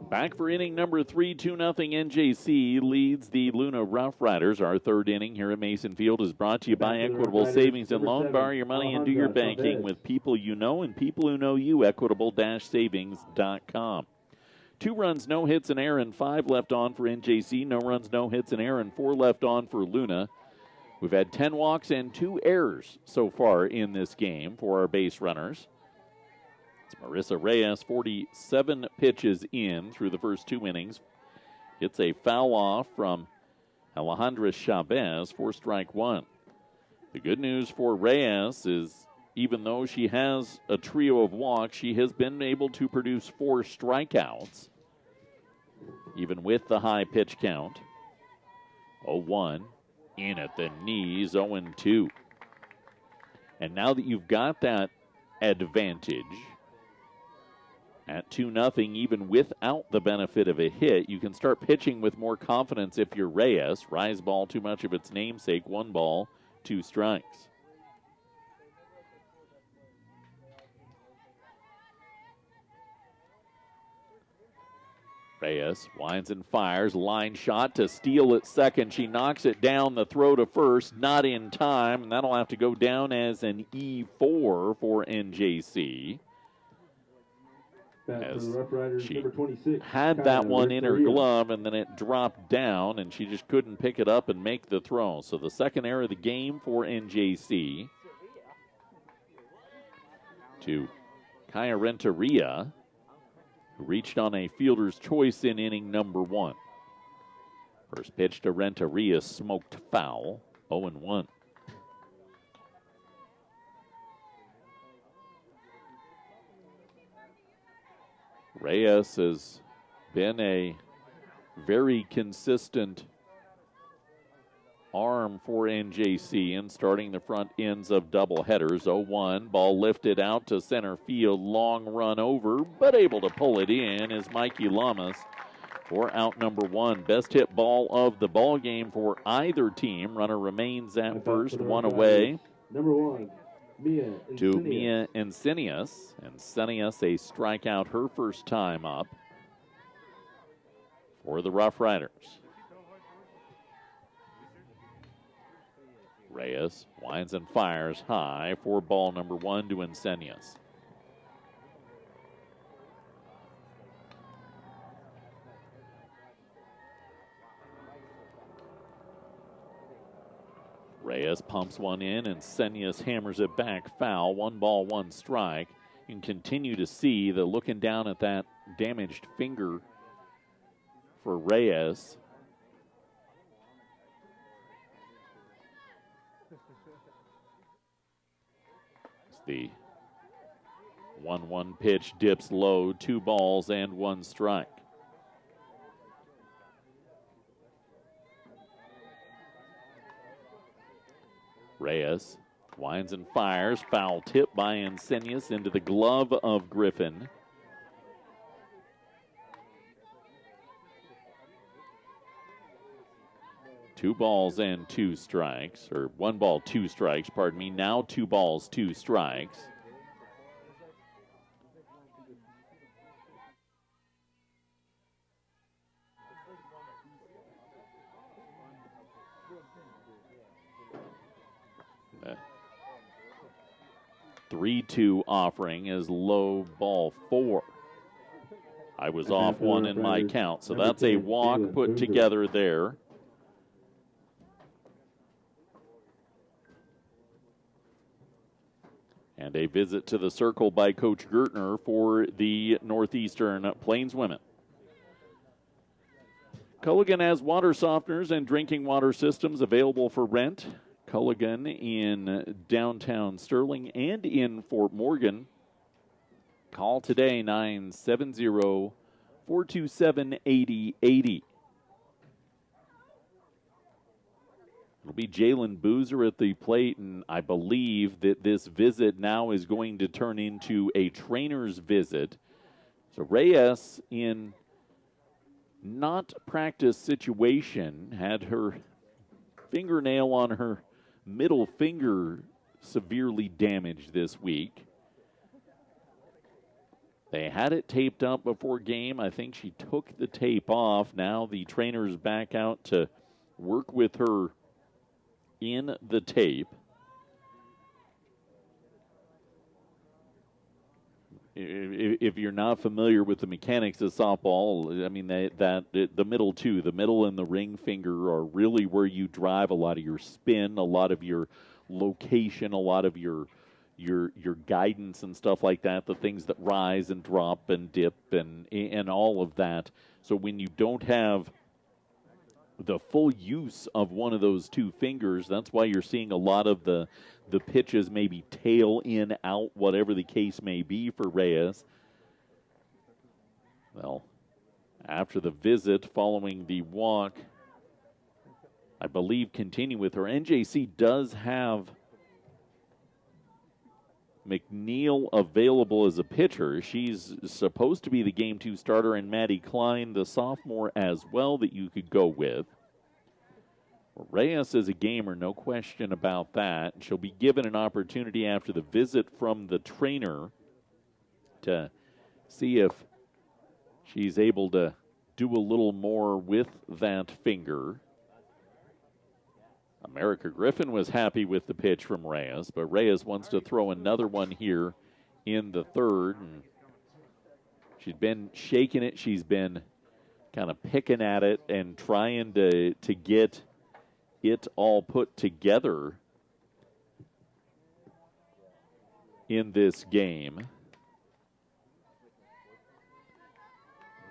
A: Back for inning number 3, 2-0 NJC leads the Luna Rough Riders. Our third inning here at Mason Field is brought to you by Equitable Savings and Loan. Borrow your money and do your banking with people you know and people who know you. Equitable-savings.com. 2 runs, no hits, and error, and 5 left on for NJC. No runs, no hits, and error, and 4 left on for Luna. We've had 10 walks and 2 errors so far in this game for our base runners. It's Marissa Reyes, 47 pitches in through the first 2 innings. It's a foul off from Alejandra Chavez for strike 1. The good news for Reyes is even though she has a trio of walks, she has been able to produce 4 strikeouts, even with the high pitch count. 0-1, in at the knees, 0-2. And now that you've got that advantage, at 2-0, even without the benefit of a hit, you can start pitching with more confidence if you're Reyes. Rise ball, too much of its namesake. 1 ball, 2 strikes. Reyes winds and fires. Line shot to steal at second. She knocks it down the throw to first. Not in time, and that'll have to go down as an E4 for NJC. As she had that one in her glove, and then it dropped down, and she just couldn't pick it up and make the throw. So the second error of the game for NJC. To Kaya Renteria, who reached on a fielder's choice in inning number 1. First pitch to Renteria, smoked foul, 0-1. Reyes has been a very consistent arm for NJC in starting the front ends of doubleheaders. 0-1, ball lifted out to center field, long run over, but able to pull it in is Mikey Lamas for out number 1. Best hit ball of the ball game for either team. Runner remains at first, 1 away.
B: Number 1.
A: To Mia Encinius. Encinius a strikeout her first time up for the Rough Riders. Reyes winds and fires high for ball number 1 to Encinius. Reyes pumps one in, and Encinius hammers it back foul. 1 ball, 1 strike. You can continue to see the looking down at that damaged finger for Reyes. It's the 1-1 pitch dips low, 2 balls and 1 strike. Reyes winds and fires. Foul tip by Encinius into the glove of Griffin. Two balls and 2 strikes, or 1 ball, 2 strikes, pardon me. Now 2 balls, 2 strikes. The 3-2 offering is low ball 4. I was off 1 in my count, so that's a walk put together there. And a visit to the circle by Coach Gertner for the Northeastern Plainswomen. Culligan has water softeners and drinking water systems available for rent. Culligan in downtown Sterling and in Fort Morgan. Call today, 970-427-8080. It'll be Jalen Boozer at the plate, and I believe that this visit now is going to turn into a trainer's visit. So Reyes, in not practice situation, had her fingernail on her middle finger severely damaged this week. They had it taped up before game. I think she took the tape off. Now the trainer's back out to work with her in the tape. If you're not familiar with the mechanics of softball, I mean the middle two, the middle and the ring finger are really where you drive a lot of your spin, a lot of your location, a lot of your guidance and stuff like that. The things that rise and drop and dip and all of that. So when you don't have the full use of one of those two fingers, that's why you're seeing a lot of the pitches maybe tail in, out, whatever the case may be for Reyes. Well, after the visit, following the walk, I believe continue with her. NJC does have McNeil available as a pitcher. She's supposed to be the Game 2 starter, and Maddie Klein, the sophomore, as well, that you could go with. Reyes is a gamer, no question about that. She'll be given an opportunity after the visit from the trainer to see if she's able to do a little more with that finger. America Griffin was happy with the pitch from Reyes, but Reyes wants to throw another one here in the third. And she's been shaking it. She's been kind of picking at it and trying to get it all put together in this game.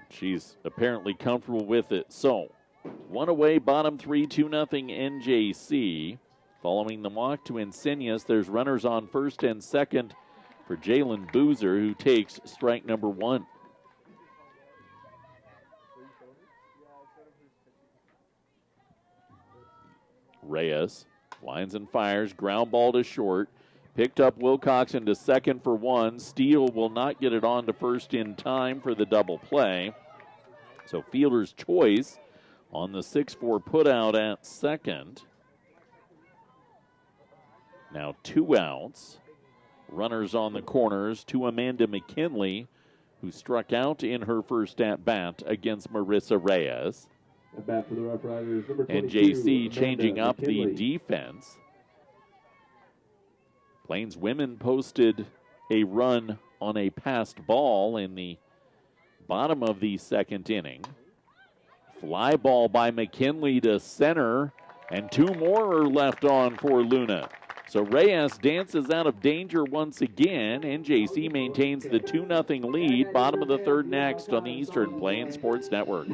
A: She's apparently comfortable with it. So, one away, bottom three, 2-0 NJC. Following the walk to Insignias, there's runners on first and second for Jalen Boozer, who takes strike number one. Reyes lines and fires, ground ball to short. Picked up Wilcoxon to second for one. Steele will not get it on to first in time for the double play. So fielder's choice on the 6-4 putout at second. Now 2 outs. Runners on the corners to Amanda McKinley, who struck out in her first at-bat against Marissa Reyes.
B: At bat for the Rough Riders, number 22,
A: NJC changing
B: Amanda
A: up the
B: McKinley.
A: defense. Plains women posted a run on a passed ball in the bottom of the second inning. Fly ball by McKinley to center, and 2 more are left on for Luna. So Reyes dances out of danger once again. NJC maintains the 2-0 lead. Bottom of the third next on the Eastern Plains Sports Network.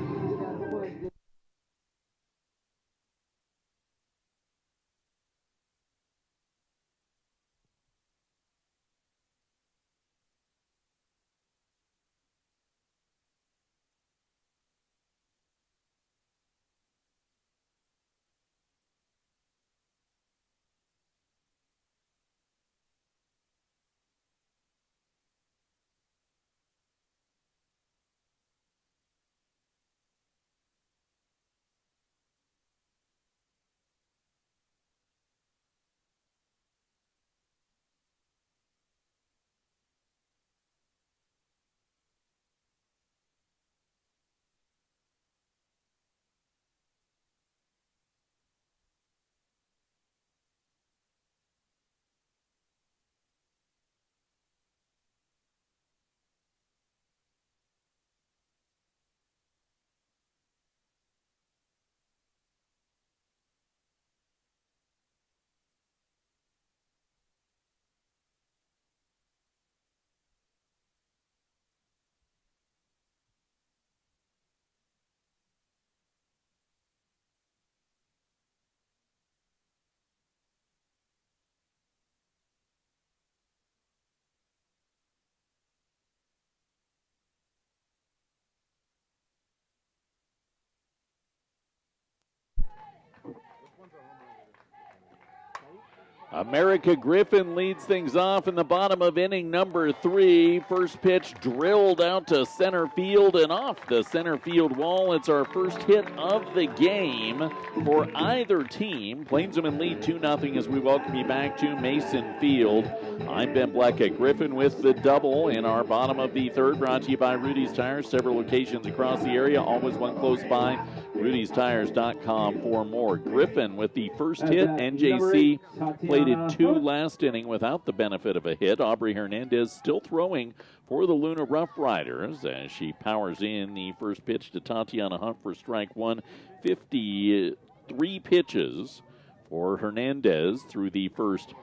A: America Griffin leads things off in the bottom of inning number 3. First pitch drilled out to center field and off the center field wall. It's our first hit of the game for either team. Plainsmen lead 2-0 as we welcome you back to Mason Field. I'm Ben Black at Griffin with the double in our bottom of the third, brought to you by Rudy's Tires. Several locations across the area, always one close by. Rudy'sTires.com for more. Griffin with the first hit. NJC plated 2 last inning without the benefit of a hit. Aubrey Hernandez still throwing for the Luna Rough Riders as she powers in the first pitch to Tatiana Hunt for strike 1. 53 pitches for Hernandez through the first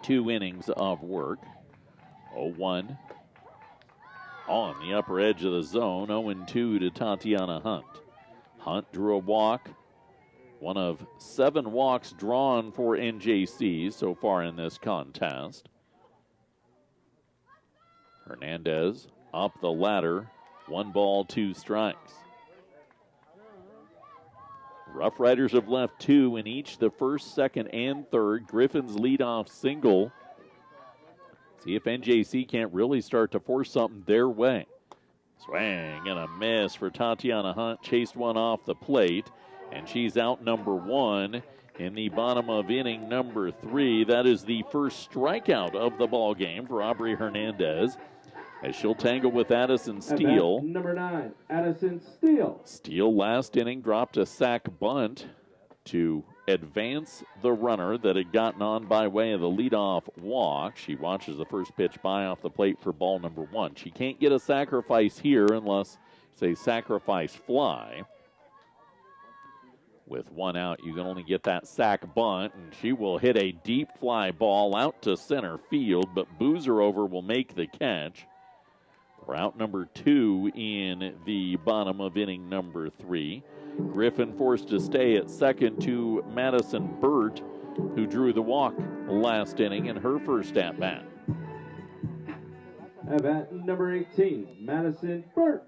A: 2 innings of work. 0-1 on the upper edge of the zone. 0-2 to Tatiana Hunt. Hunt drew a walk, one of 7 walks drawn for NJC so far in this contest. Hernandez up the ladder, 1 ball, 2 strikes. Rough Riders have left 2 in each the first, second, and third. Griffin's leadoff single. See if NJC can't really start to force something their way. Swing and a miss for Tatiana Hunt. Chased one off the plate, and she's out number 1 in the bottom of inning number 3. That is the first strikeout of the ball game for Aubrey Hernandez, as she'll tangle with Addison Steele.
B: Number 9, Addison Steele.
A: Steele last inning dropped a sac bunt to advance the runner that had gotten on by way of the leadoff walk. She watches the first pitch by off the plate for ball number 1. She can't get a sacrifice here unless it's a sacrifice fly. With 1 out, you can only get that sac bunt, and she will hit a deep fly ball out to center field, but Boozerover will make the catch. We're out number 2 in the bottom of inning number 3. Griffin forced to stay at second to Madison Burt, who drew the walk last inning in her first at-bat.
B: At-bat number 18, Madison Burt.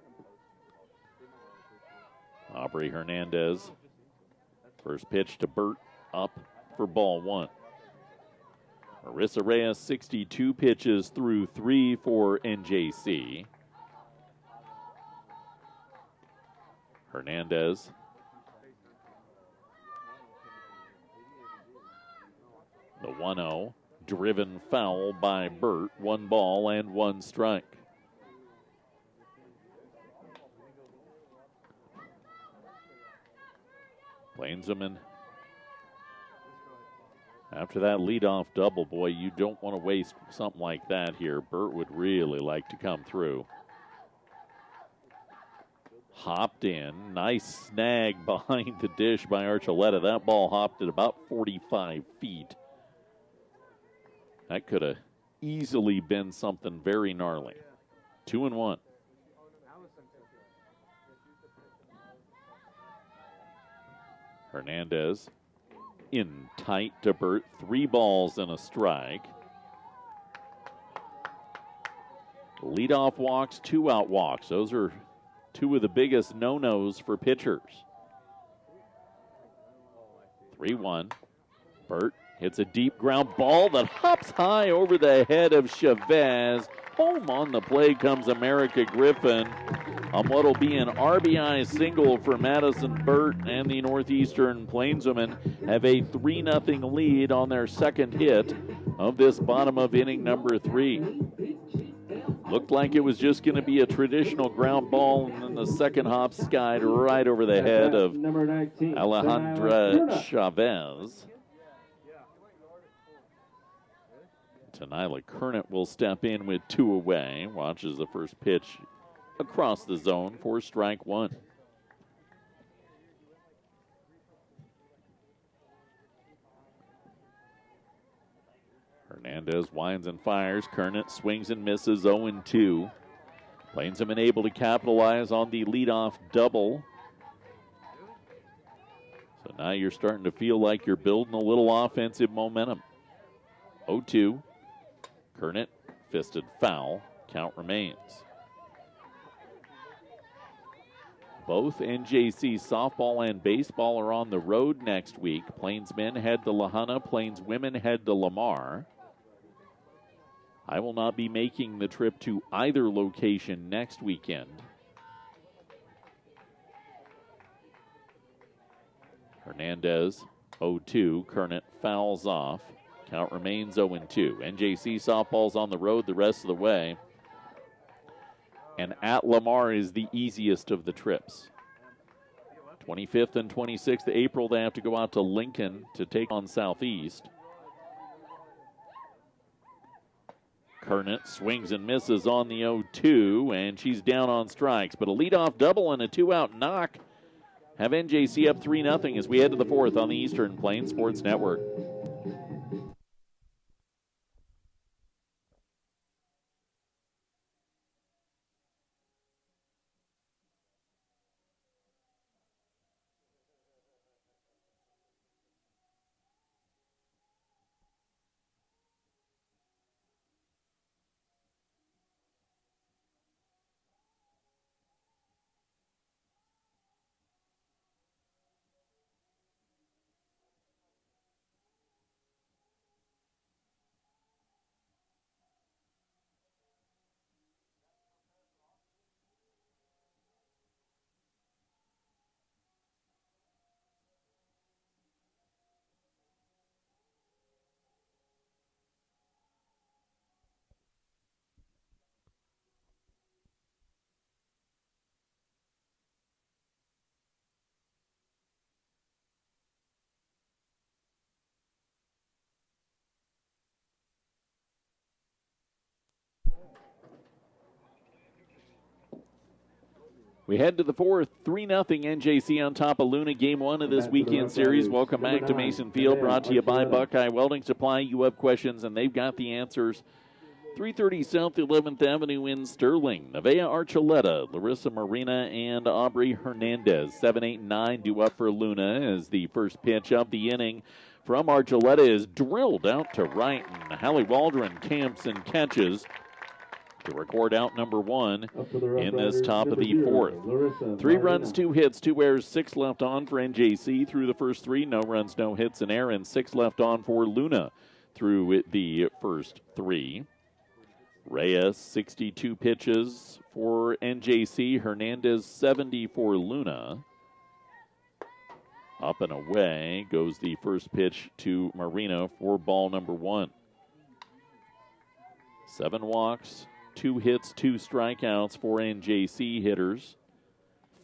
A: Aubrey Hernandez. First pitch to Burt, up for ball 1. Marissa Reyes, 62 pitches through 3 for NJC. Hernandez. The 1-0, driven foul by Burt. 1 ball and 1 strike. Plainsmen, after that leadoff double, boy, you don't want to waste something like that here. Burt would really like to come through. Hopped in. Nice snag behind the dish by Archuleta. That ball hopped at about 45 feet. That could have easily been something very gnarly. 2-1. Hernandez in tight to Burt. 3 balls and a strike. Leadoff walks, 2-out walks. Those are 2 of the biggest no-nos for pitchers. 3-1. Burt hits a deep ground ball that hops high over the head of Chavez. Home on the play comes America Griffin on what will be an RBI single for Madison Burt, and the Northeastern Plainswomen have a 3-0 lead on their second hit of this bottom of inning number 3. Looked like it was just going to be a traditional ground ball, and then the second hop skied right over the head of
B: number 19,
A: Alejandra Chavez. Tenila Kernett will step in with 2 away. Watches the first pitch across the zone for strike 1. Hernandez winds and fires. Kernett swings and misses. 0-2. Plainsmen able to capitalize on the leadoff double. So now you're starting to feel like you're building a little offensive momentum. 0-2. Kernett, fisted foul. Count remains. Both NJC softball and baseball are on the road next week. Plains men head to Lahana, Plains women head to Lamar. I will not be making the trip to either location next weekend. Hernandez, 0-2. Kernet fouls off. Count remains 0-2. NJC softball's on the road the rest of the way. And at Lamar is the easiest of the trips. 25th and 26th of April, they have to go out to Lincoln to take on Southeast. Kernet swings and misses on the 0-2, and she's down on strikes. But a leadoff double and a two-out knock have NJC up 3-0 as we head to the fourth on the Eastern Plains Sports Network. We head to the fourth, 3-0 NJC on top of Luna. Game one of this weekend series. Welcome back to Mason Field, brought to you by Buckeye Welding Supply. You have questions, and they've got the answers. 330 South 11th Avenue in Sterling. Nevaeh Archuleta, Larissa Marina, and Aubrey Hernandez. 7, 8, and 9 due up for Luna as the first pitch of the inning from Archuleta is drilled out to right, and Hallie Waldron camps and catches to record out number one in this top of the fourth. 3 runs, 2 hits, 2 errors, 6 left on for NJC through the first 3. No runs, no hits, an error, and 6 left on for Luna through the first 3. Reyes, 62 pitches for NJC. Hernandez, 70 for Luna. Up and away goes the first pitch to Marina for ball number 1. 7 walks, 2 hits, 2 strikeouts for NJC hitters.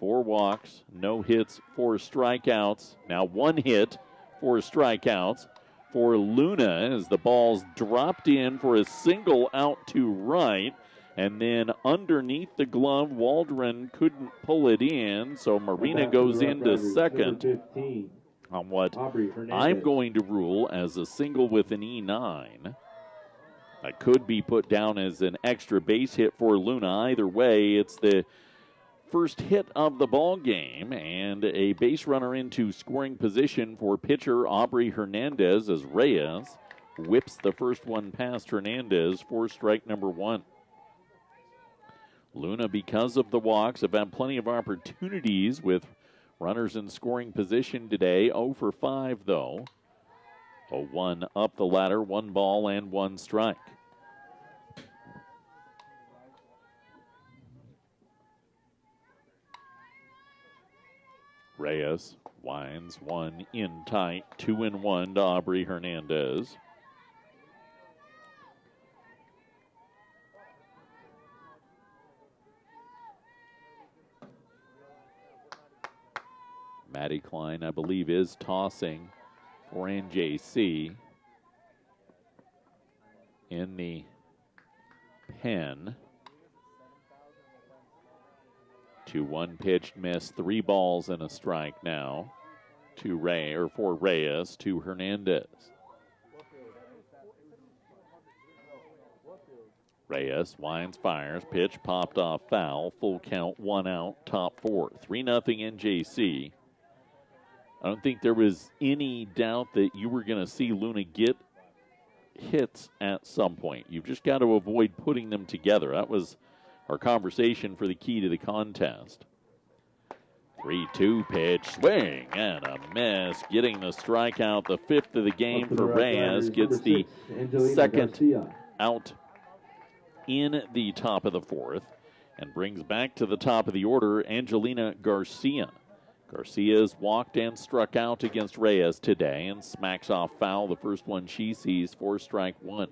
A: 4 walks, no hits, 4 strikeouts. Now 1 hit, 4 strikeouts for Luna as the ball's dropped in for a single out to right. And then underneath the glove, Waldron couldn't pull it in, so Marina goes into second on what I'm going to rule as a single with an E9. That could be put down as an extra base hit for Luna. Either way, it's the first hit of the ball game and a base runner into scoring position for pitcher Aubrey Hernandez as Reyes whips the first one past Hernandez for strike number 1. Luna, because of the walks, have had plenty of opportunities with runners in scoring position today. 0 for 5, though. 0-1 up the ladder, 1 ball and 1 strike. Reyes winds 1 in tight, 2-1 to Aubrey Hernandez. Maddie Klein, I believe, is tossing for NJC in the pen. 2-1 pitch miss, 3 balls and a strike now for Reyes to Hernandez. Reyes winds, fires, pitch popped off foul, full count, 1 out, top 4. 3-0 NJC. I don't think there was any doubt that you were going to see Luna get hits at some point. You've just got to avoid putting them together. That was our conversation for the key to the contest. 3-2 pitch, swing and a miss. Getting the strikeout, the fifth of the game for Reyes. Gets the second out in the top of the fourth and brings back to the top of the order Angelina Garcia. Garcia's walked and struck out against Reyes today and smacks off foul, the first one she sees, for strike one.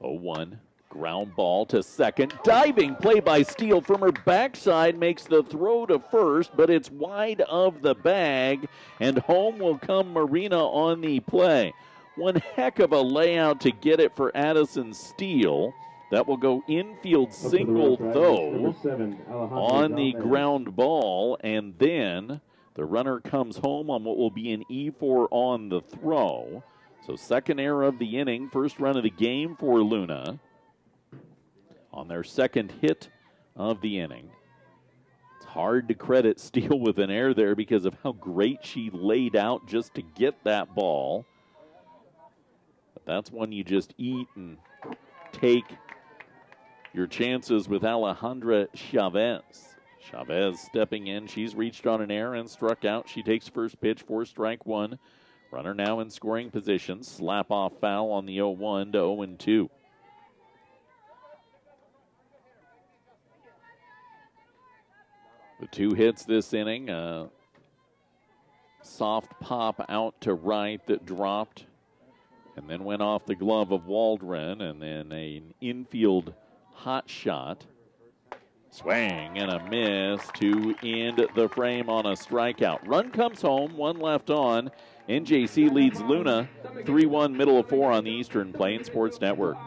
A: Oh, 1. Ground ball to second. Diving play by Steele from her backside makes the throw to first, but it's wide of the bag, and home will come Marina on the play. One heck of a layout to get it for Addison Steele. That will go infield single, though, on the ground ball, and then the runner comes home on what will be an E4 on the throw. So second error of the inning, first run of the game for Luna on their second hit of the inning. It's hard to credit Steele with an error there because of how great she laid out just to get that ball. But that's one you just eat and take your chances with Alejandra Chavez. Chavez stepping in. She's reached on an error and struck out. She takes first pitch for strike one. Runner now in scoring position. Slap off foul on the 0-1 to 0-2. The two hits this inning. Soft pop out to right that dropped and then went off the glove of Waldron, and then an infield hot shot. Swing and a miss to end the frame on a strikeout. Run comes home, one left on. NJC leads Luna 3-1, middle of 4 on the Eastern Plains Sports Network.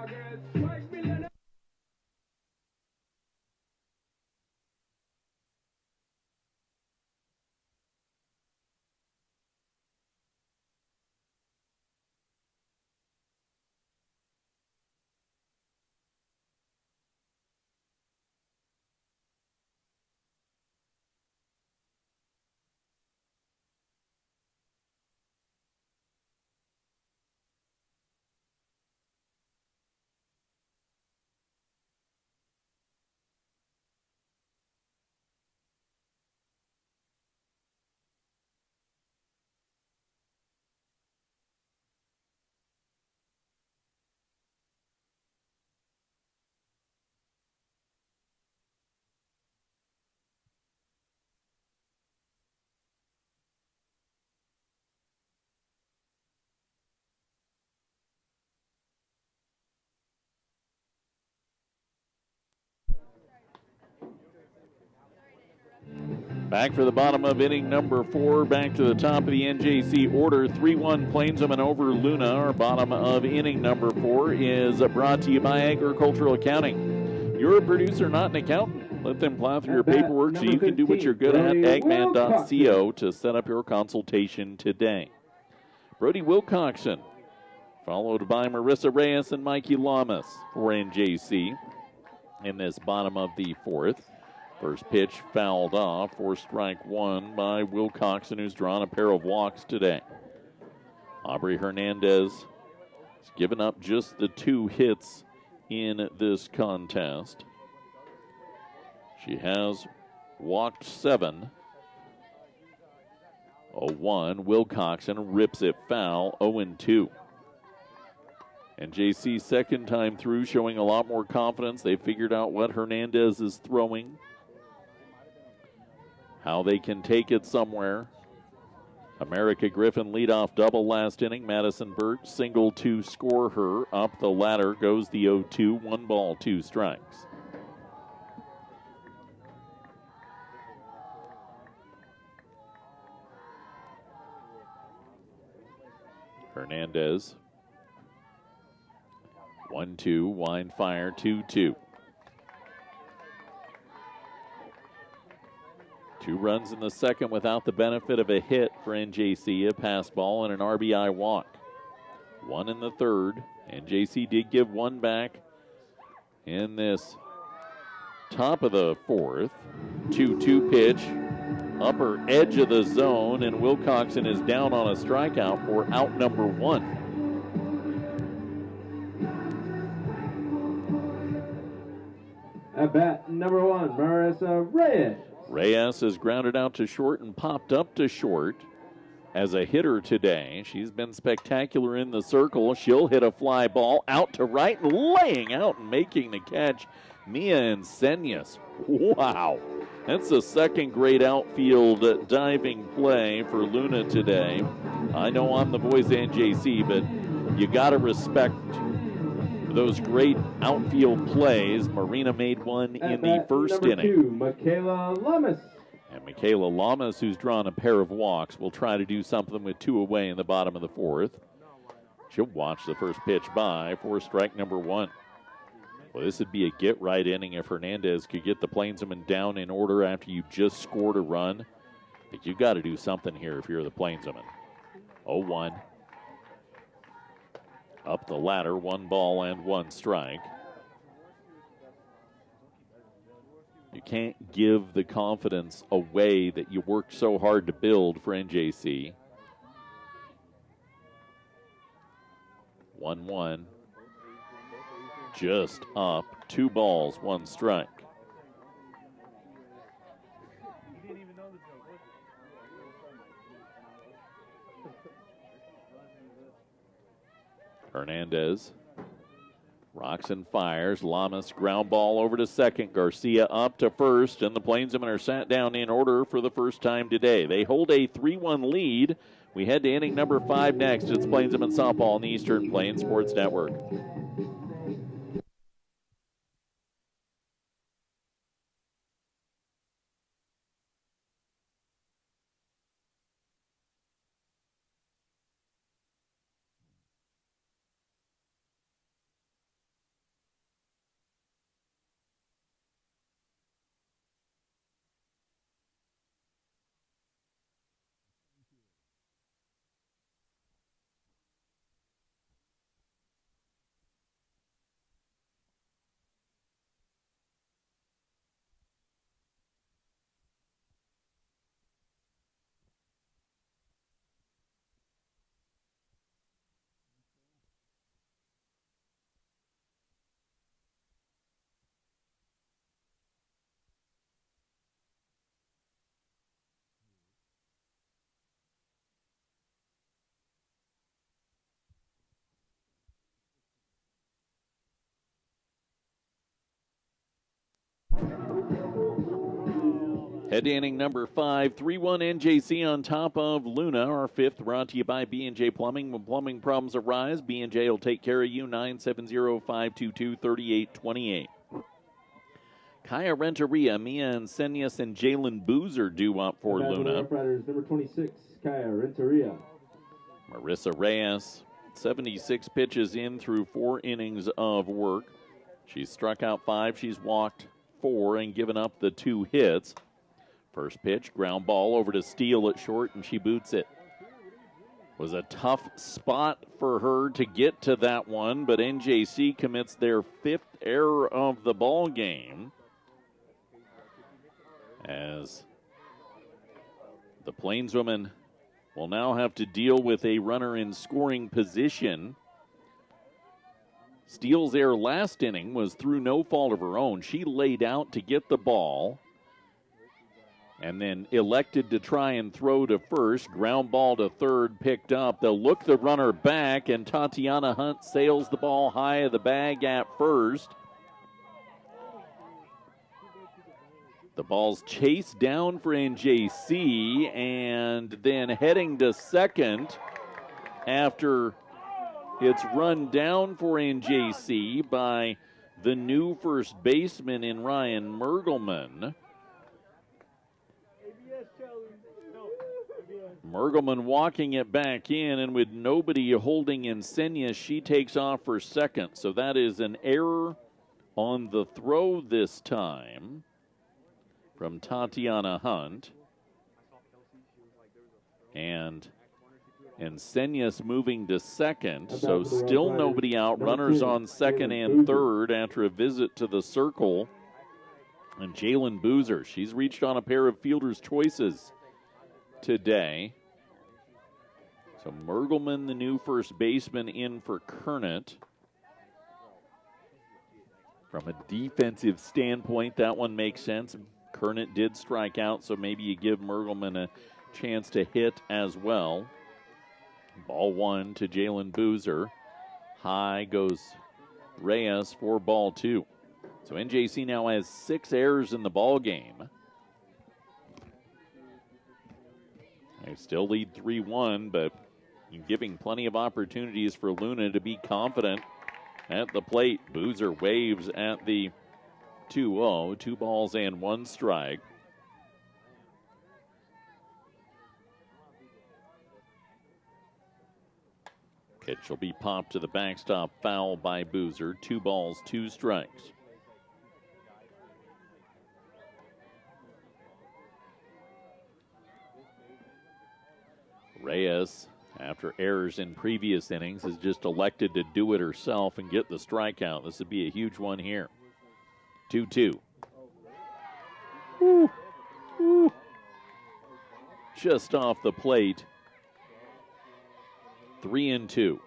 A: Back for the bottom of inning number 4. Back to the top of the NJC order. 3-1 Plainswomen over Luna. Our bottom of inning number 4 is brought to you by Agricultural Accounting. You're a producer, not an accountant. Let them plow through your paperwork so you can do what you're good at. Agman.co to set up your consultation today. Brody Wilcoxon, followed by Marissa Reyes and Mikey Lamas for NJC in this bottom of the 4th. First pitch fouled off for strike one by Wilcoxon, who's drawn a pair of walks today. Aubrey Hernandez has given up just the 2 hits in this contest. She has walked 7. 0-1. Wilcoxon rips it foul, 0-2. And JC second time through showing a lot more confidence. They figured out what Hernandez is throwing, how they can take it somewhere. America Griffin leadoff double last inning. Madison Burt single to score her. Up the ladder goes the 0-2. 1 ball, 2 strikes. Hernandez. 1-2. Wind fire. 2-2. 2 runs in the second without the benefit of a hit for NJC, a pass ball and an RBI walk. 1 in the third. NJC did give 1 back in this top of the 4th. 2-2 pitch, upper edge of the zone, and Wilcoxon is down on a strikeout for out number 1.
B: At bat, number 1, Marissa Reyes.
A: Reyes is grounded out to short and popped up to short as a hitter today. She's been spectacular in the circle. She'll hit a fly ball out to right and laying out and making the catch, Mia Enseñas. Wow. That's a second-grade outfield diving play for Luna today. I know I'm the voice of NJC, but you got to respect those great outfield plays. Marina made one in the first inning.
B: Number 2, Michaela Lamas.
A: And Michaela Lamas, who's drawn a pair of walks, will try to do something with 2 away in the bottom of the 4th. She'll watch the first pitch by for strike number 1. Well, this would be a get-right inning if Hernandez could get the Plainswomen down in order after you just scored a run. But you've got to do something here if you're the Plainswomen. 0-1. Up the ladder, 1 ball and 1 strike. You can't give the confidence away that you worked so hard to build for NJC. 1-1. Just up. 2 balls, 1 strike. Hernandez rocks and fires. Lamas ground ball over to second. Garcia up to first, and the Plainswomen are sat down in order for the first time today. They hold a 3-1 lead. We head to inning number 5 next. It's Plainswomen softball on the Eastern Plains Sports Network. Head to inning number 5, 3-1 NJC on top of Luna. Our 5th brought to you by B&J Plumbing. When plumbing problems arise, B&J will take care of you. 970-522-3828. Kaya Renteria, Mia Enseñas, and Jalen Boozer due up for Luna.
B: Number 26, Kaya Renteria.
A: Marissa Reyes, 76 pitches in through 4 innings of work. She's struck out 5. She's walked 4 and given up the 2 hits. First pitch, ground ball over to Steele at short, and she boots it. Was a tough spot for her to get to that one, but NJC commits their 5th error of the ball game as the Plainswomen will now have to deal with a runner in scoring position. Steele's error last inning was through no fault of her own. She laid out to get the ball and then elected to try and throw to first. Ground ball to third, picked up. They'll look the runner back, and Tatiana Hunt sails the ball high of the bag at first. The ball's chased down for NJC, and then heading to second after it's run down for NJC by the new first baseman in Ryan Mergelman. Mergelman walking it back in, and with nobody holding Enseñas, she takes off for second. So that is an error on the throw this time from Tatiana Hunt. And Enseñas moving to second, so still nobody out. Runners on second and third after a visit to the circle. And Jalen Boozer, she's reached on a pair of fielder's choices today. So Mergelman, the new first baseman, in for Kernet. From a defensive standpoint, that one makes sense. Kernet did strike out, so maybe you give Mergelman a chance to hit as well. Ball one to Jalen Boozer. High goes Reyes for ball two. So NJC now has 6 errors in the ball game. They still lead 3-1, but giving plenty of opportunities for Luna to be confident at the plate. Boozer waves at the 2-0, 2 balls and 1 strike. Pitch will be popped to the backstop, foul by Boozer. 2 balls, 2 strikes. Reyes, after errors in previous innings, has just elected to do it herself and get the strikeout. This would be a huge one here. 2-2. Woo. Woo. Just off the plate. 3-2.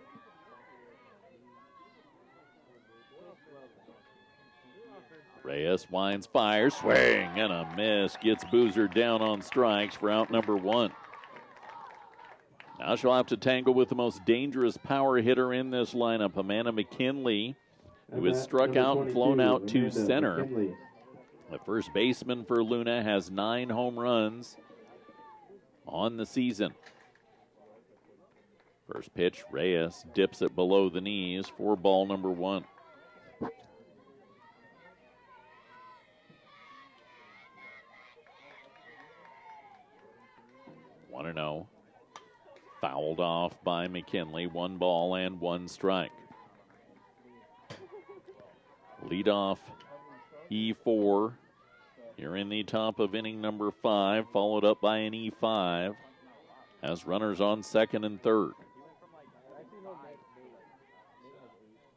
A: Reyes winds, fires, swing and a miss. Gets Boozer down on strikes for out number 1. Now she'll have to tangle with the most dangerous power hitter in this lineup, Amanda McKinley, who has struck out and flown out to center. McKinley. The first baseman for Luna has 9 home runs on the season. First pitch, Reyes dips it below the knees for ball number 1. One and 0. Fouled off by McKinley. 1 ball and 1 strike. Leadoff E4 here in the top of inning number 5, followed up by an E5. Has runners on second and third.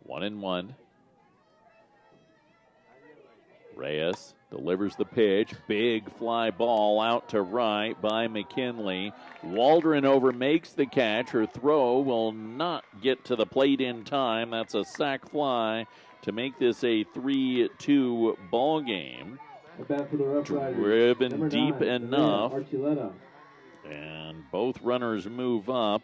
A: 1-1. Reyes delivers the pitch. Big fly ball out to right by McKinley. Waldron over makes the catch. Her throw will not get to the plate in time. That's a sac fly to make this a 3-2 ball game. Driven deep enough. And both runners move up.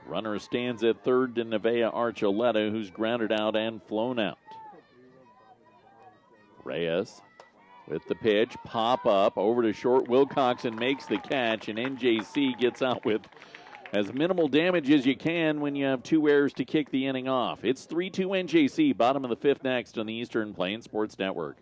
A: Runner stands at third to Nevaeh Archuleta, who's grounded out and flown out. Reyes with the pitch, pop up over to short. Wilcoxon makes the catch, and NJC gets out with as minimal damage as you can when you have 2 errors to kick the inning off. It's 3-2 NJC, bottom of the 5th next on the Eastern Plains Sports Network.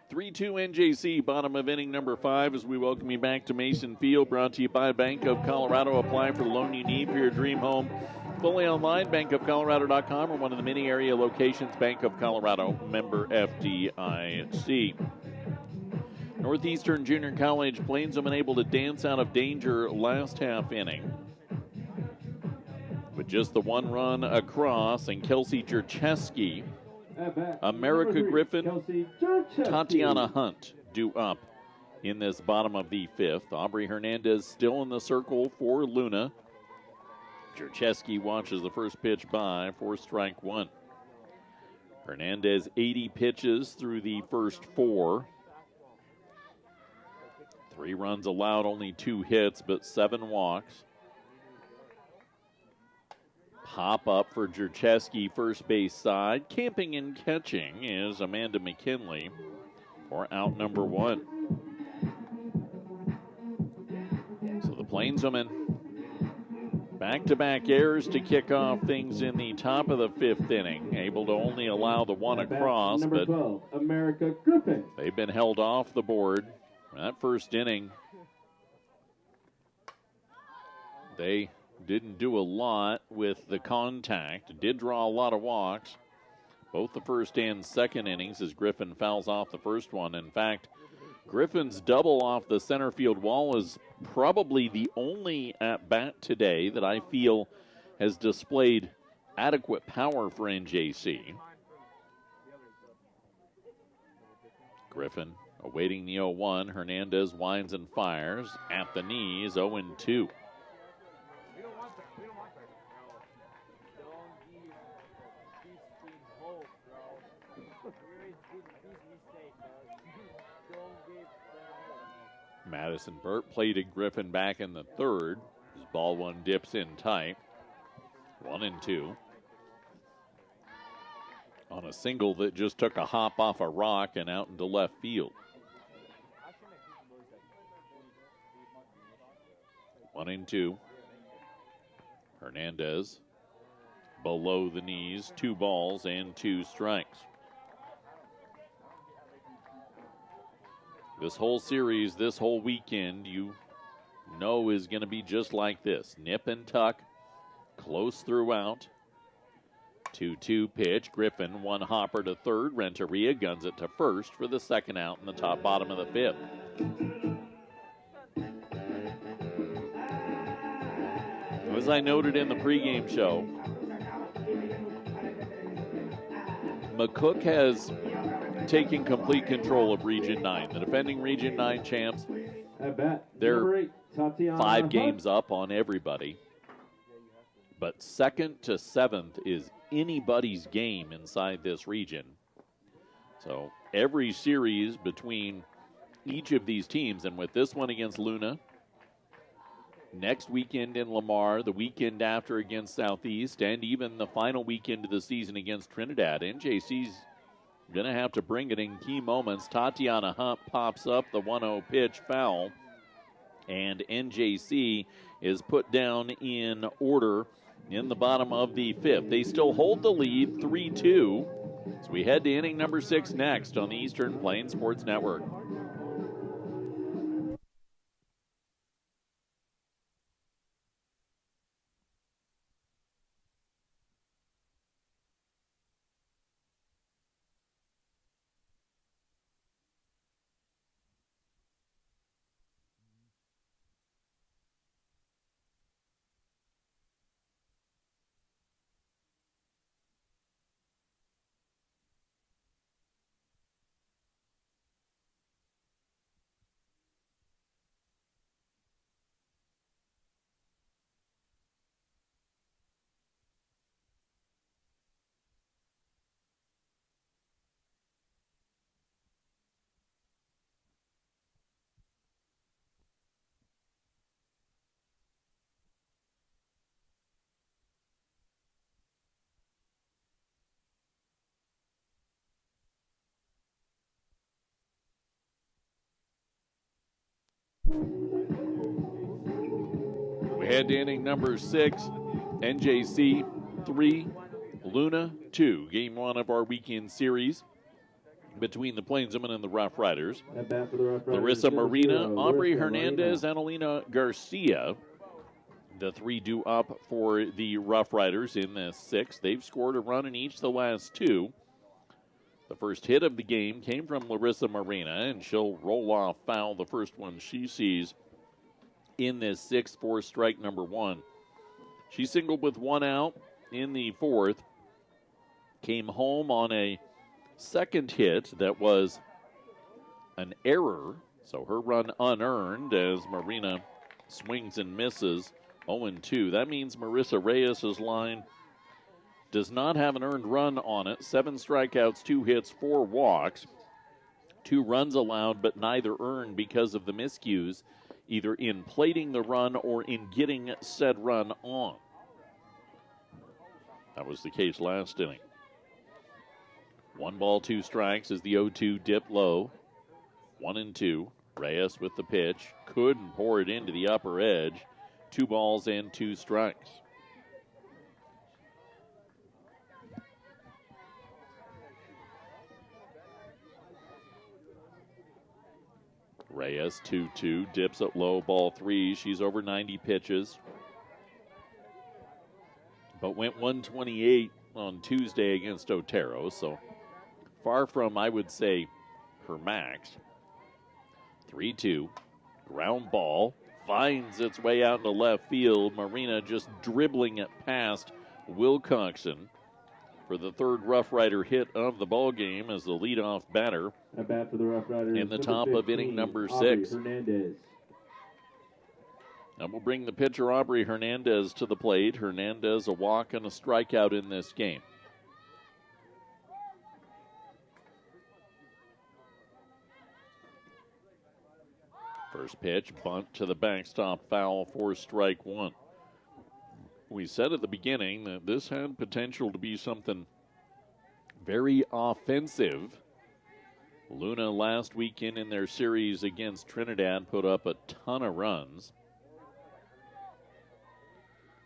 A: Three-two NJC, bottom of inning number 5, as we welcome you back to Mason Field, brought to you by Bank of Colorado. Apply for the loan you need for your dream home. Fully online, bankofcolorado.com, or one of the many area locations. Bank of Colorado, member FDIC. Northeastern Junior College Plainsman able to dance out of danger last half inning with just the 1 run across, and Kelsey Jercheski, America Griffin, Tatiana Hunt due up in this bottom of the 5th. Aubrey Hernandez still in the circle for Luna. Jercheski watches the first pitch by for strike 1. Hernandez 80 pitches through the first 4. 3 runs allowed, only 2 hits, but 7 walks. Hop up for Jercheski, first base side. Camping and catching is Amanda McKinley for out number 1. So the Plainswomen back-to-back errors to kick off things in the top of the 5th inning. Able to only allow the one across,
B: number
A: but
B: 12, America Griffin.
A: They've been held off the board. That first inning, they didn't do a lot with the contact. Did draw a lot of walks. Both the first and second innings as Griffin fouls off the first one. In fact, Griffin's double off the center field wall is probably the only at-bat today that I feel has displayed adequate power for NJC. Griffin awaiting the 0-1. Hernandez winds and fires at the knees, 0-2. Madison Burt plated Griffin back in the 3rd. His ball one dips in tight. 1-2. On a single that just took a hop off a rock and out into left field. 1-2. Hernandez below the knees, 2 balls and 2 strikes. This whole series, this whole weekend, you know is going to be just like this. Nip and tuck, close throughout. 2-2 pitch. Griffin, one hopper to third. Renteria guns it to first for the second out in the top bottom of the 5th. As I noted in the pregame show, McCook has taken complete control of Region 9. The defending Region 9 champs, they're 5 games up on everybody. But 2nd to 7th is anybody's game inside this region. So every series between each of these teams, and with this one against Luna, next weekend in Lamar, the weekend after against Southeast, and even the final weekend of the season against Trinidad, NJC's going to have to bring it in key moments. Tatiana Hunt pops up the 1-0 pitch, foul, and NJC is put down in order in the bottom of the 5th. They still hold the lead 3-2. So we head to inning number 6 next on the Eastern Plains Sports Network. We head to inning number 6. NJC 3, Luna 2. Game 1 of our weekend series between the Plainswomen and the Rough Riders. Larissa Marina, Aubrey Hernandez, and Alina Garcia. The 3 due up for the Rough Riders in the 6th. They've scored a run in each the last 2. The first hit of the game came from Larissa Marina, and she'll roll off foul, the first one she sees in this 6th for strike number 1. She singled with 1 out in the 4th. Came home on a second hit that was an error, so her run unearned as Marina swings and misses. 0-2. That means Marissa Reyes' line does not have an earned run on it. 7 strikeouts, 2 hits, 4 walks. 2 runs allowed, but neither earned because of the miscues, either in plating the run or in getting said run on. That was the case last inning. 1 ball, 2 strikes as the 0-2 dip low. 1-2. Reyes with the pitch. Couldn't pour it into the upper edge. 2 balls and 2 strikes. Reyes 2-2, dips at low, ball 3. She's over 90 pitches, but went 128 on Tuesday against Otero, so far from, I would say, her max. 3-2, ground ball, finds its way out into left field. Marina just dribbling it past Wilcoxon for the 3rd Rough Rider hit of the ball game as the leadoff batter.
B: At bat for the Rough Riders,
A: in the top
B: 15,
A: of inning number
B: Aubrey
A: 6.
B: Hernandez.
A: And we'll bring the pitcher Aubrey Hernandez to the plate. Hernandez a walk and a strikeout in this game. First pitch, bunt to the backstop, foul for strike 1. We said at the beginning that this had potential to be something very offensive. Luna last weekend in their series against Trinidad put up a ton of runs.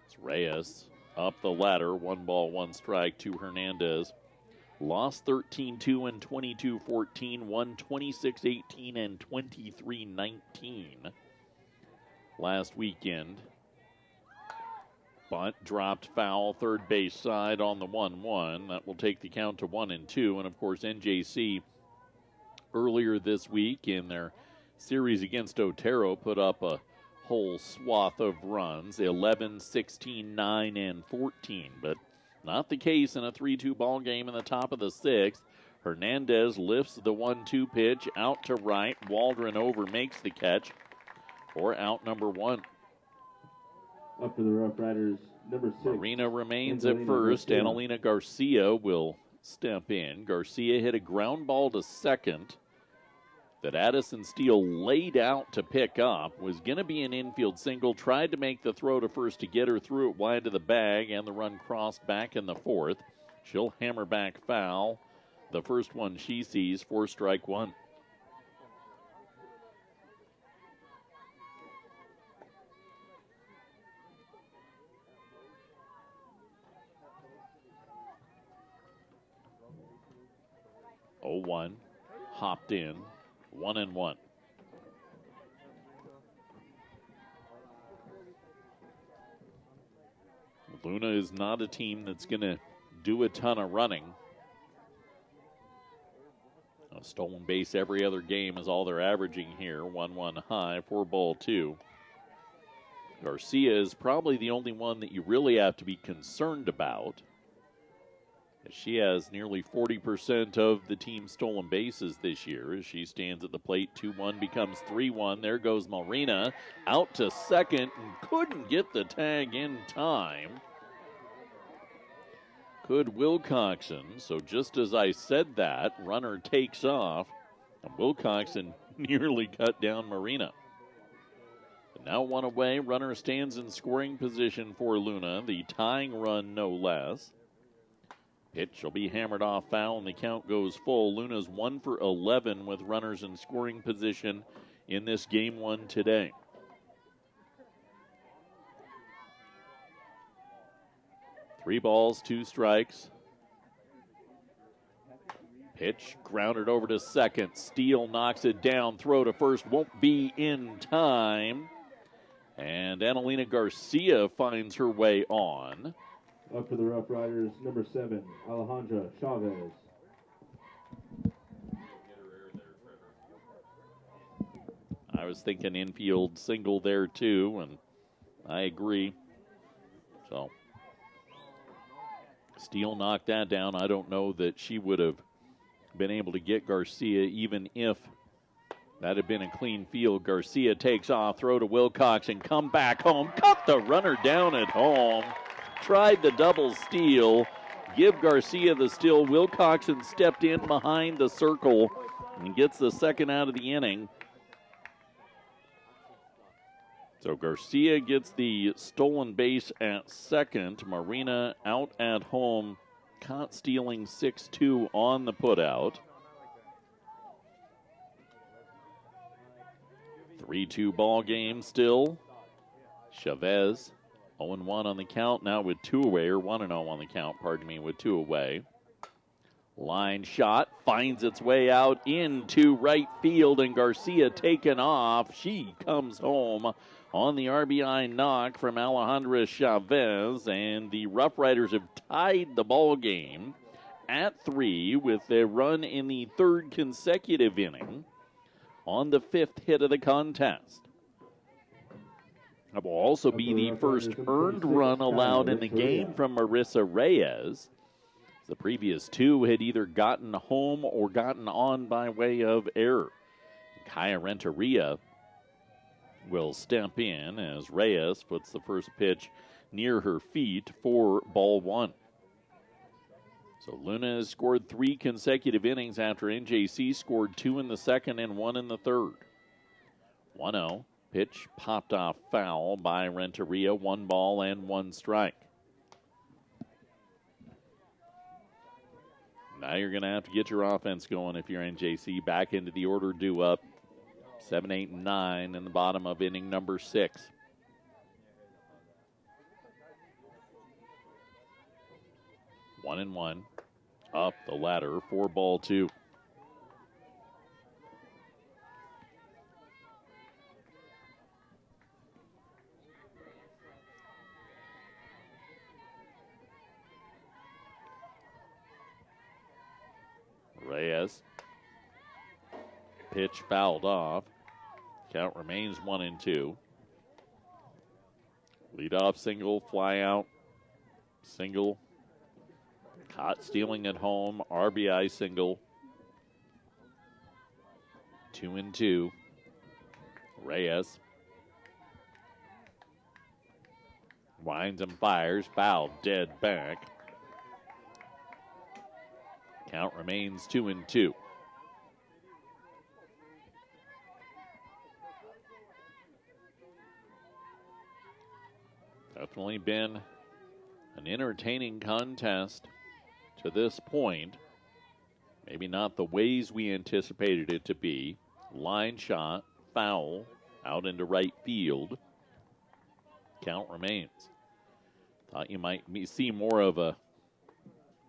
A: It's Reyes up the ladder, 1 ball, 1 strike to Hernandez. Lost 13-2 and 22-14, won 26-18 and 23-19 last weekend. Bunt dropped foul, third base side on the 1-1. That will take the count to 1-2. And of course, NJC earlier this week in their series against Otero put up a whole swath of runs, 11, 16, 9, and 14. But not the case in a 3-2 ball game in the top of the 6th. Hernandez lifts the 1-2 pitch out to right. Waldron over makes the catch for out number 1.
B: Up for the Rough Riders, number 6.
A: Marina remains at first. Annalena Garcia will step in. Garcia hit a ground ball to second that Addison Steele laid out to pick up. Was going to be an infield single. Tried to make the throw to first to get her, threw it wide to the bag, and the run crossed back in the 4th. She'll hammer back foul. The first one she sees for strike 1. Oh, 1, hopped in, 1-1. Luna is not a team that's going to do a ton of running. A stolen base every other game is all they're averaging here. 1-1 high, 4-2. Garcia is probably the only one that you really have to be concerned about. She has nearly 40% of the team's stolen bases this year as she stands at the plate. 2-1 becomes 3-1. There goes Marina out to second and couldn't get the tag in time. Could Wilcoxon. So just as I said that, runner takes off. And Wilcoxon nearly cut down Marina. But now 1 away. Runner stands in scoring position for Luna. The tying run, no less. Pitch will be hammered off foul, and the count goes full. Luna's 1 for 11 with runners in scoring position in this game 1 today. Three balls, 2 strikes. Pitch grounded over to second. Steele knocks it down. Throw to first won't be in time. And Annalena Garcia finds her way on.
B: Up for the Rough Riders, number 7, Alejandra Chavez.
A: I was thinking infield single there too, and I agree. So Steele knocked that down. I don't know that she would have been able to get Garcia even if that had been a clean field. Garcia takes off, throw to Wilcox, and come back home. Cut the runner down at home. Tried the double steal. Give Garcia the steal. Wilcoxon stepped in behind the circle and gets the second out of the inning. So Garcia gets the stolen base at second. Marina out at home, caught stealing 6-2 on the putout. 3-2 ball game still. Chavez 0-1 on the count, now with 2 away, or 1-0 on the count, pardon me, with 2 away. Line shot finds its way out into right field, and Garcia taken off. She comes home on the RBI knock from Alejandra Chavez, and the Rough Riders have tied the ball game at 3 with a run in the 3rd consecutive inning on the 5th hit of the contest. That will also be the first earned run allowed in the game from Marissa Reyes. The previous 2 had either gotten home or gotten on by way of error. Kaya Renteria will step in as Reyes puts the first pitch near her feet for ball 1. So Luna has scored 3 consecutive innings after NJC scored 2 in the 2nd and 1 in the 3rd. 1-0. Pitch popped off foul by Renteria. 1 ball and 1 strike. Now you're going to have to get your offense going if you're NJC. Back into the order, due up 7, 8, and 9 in the bottom of inning number 6. One and one up the ladder for ball 2. Reyes. Pitch fouled off. Count remains 1-2. Leadoff single, fly out, single. Caught stealing at home, RBI single. 2-2. Reyes. Winds and fires, foul, dead back. Count remains 2-2. Definitely been an entertaining contest to this point. Maybe not the ways we anticipated it to be. Line shot, foul, out into right field. Count remains. Thought you might see more of a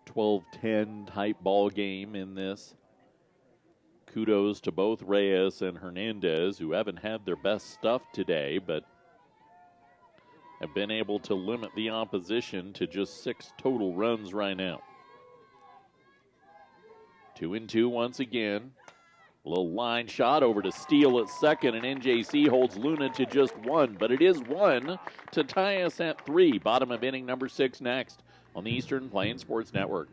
A: 12-10 type ball game in this. Kudos to both Reyes and Hernandez, who haven't had their best stuff today, but have been able to limit the opposition to just 6 total runs right now. 2-2 once again. A little line shot over to Steele at second, and NJC holds Luna to just 1, but it is 1 to tie us at 3. Bottom of inning number 6 next on the Eastern Plains Sports Network.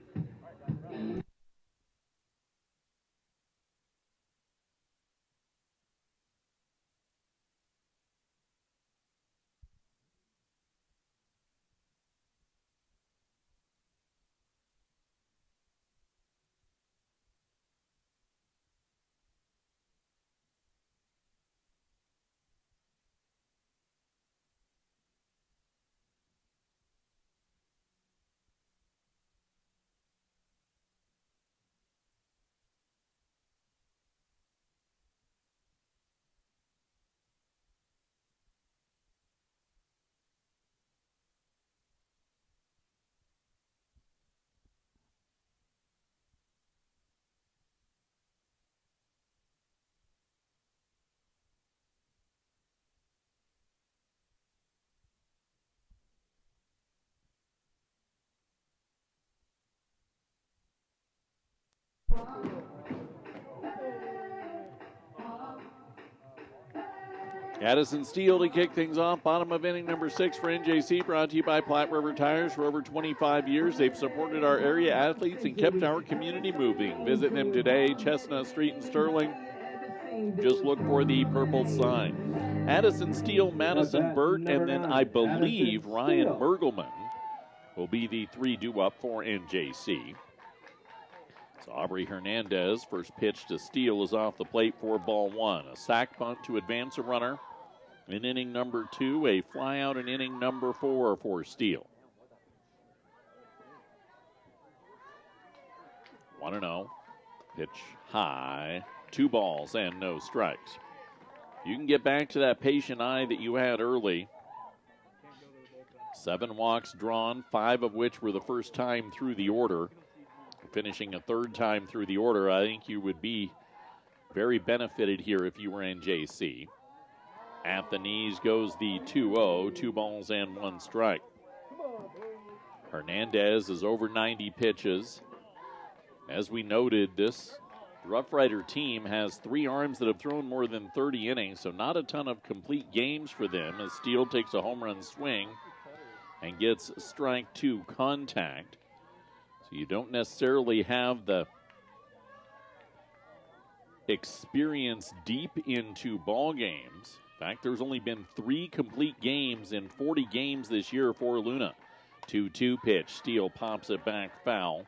A: Addison Steele to kick things off. Bottom of inning number 6 for NJC, brought to you by Platte River Tires. For over 25 years, they've supported our area athletes and kept our community moving. Visit them today, Chestnut Street in Sterling. Just look for the purple sign. Addison Steele, Madison Burt, and then I believe Ryan Mergelman will be the 3 due up for NJC. So Aubrey Hernandez, first pitch to Steele is off the plate for ball 1. A sac bunt to advance a runner. in inning number 2, a fly out in inning number 4 for Steele. 1-0. Pitch high. 2 balls and no strikes. You can get back to that patient eye that you had early. 7 walks drawn, 5 of which were the first time through the order. Finishing a 3rd time through the order, I think you would be very benefited here if you were NJC. At the knees goes the 2-0, 2 balls and 1 strike. Hernandez is over 90 pitches. As we noted, this Rough Rider team has 3 arms that have thrown more than 30 innings, so not a ton of complete games for them as Steele takes a home run swing and gets strike 2 contact. So you don't necessarily have the experience deep into ball games. In fact, there's only been 3 complete games in 40 games this year for Luna. 2-2 pitch. Steele pops it back foul.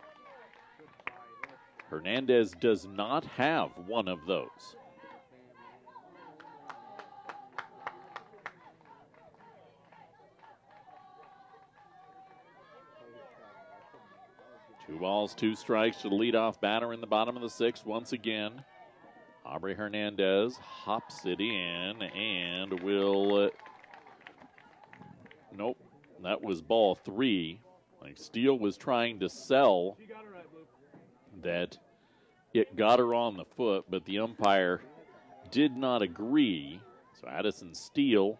A: Hernandez does not have one of those. Two balls, 2 strikes to the leadoff batter in the bottom of the 6th once again. Aubrey Hernandez hops it in and will... nope, that was ball 3. Like Steele was trying to sell that it got her on the foot, but the umpire did not agree. So Addison Steele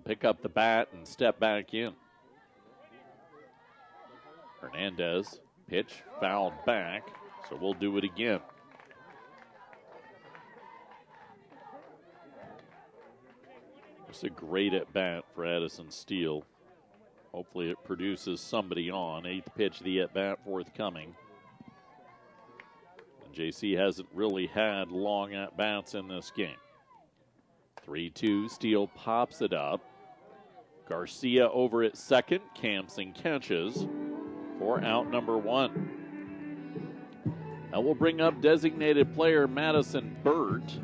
A: pick up the bat and step back in. Hernandez, pitch fouled back, so we'll do it again. Just a great at-bat for Addison Steele. Hopefully it produces somebody on. 8th pitch of the at-bat forthcoming. And JC hasn't really had long at-bats in this game. 3-2, Steele pops it up. Garcia over at second, camps and catches for out number 1. Now we'll bring up designated player Madison Burt.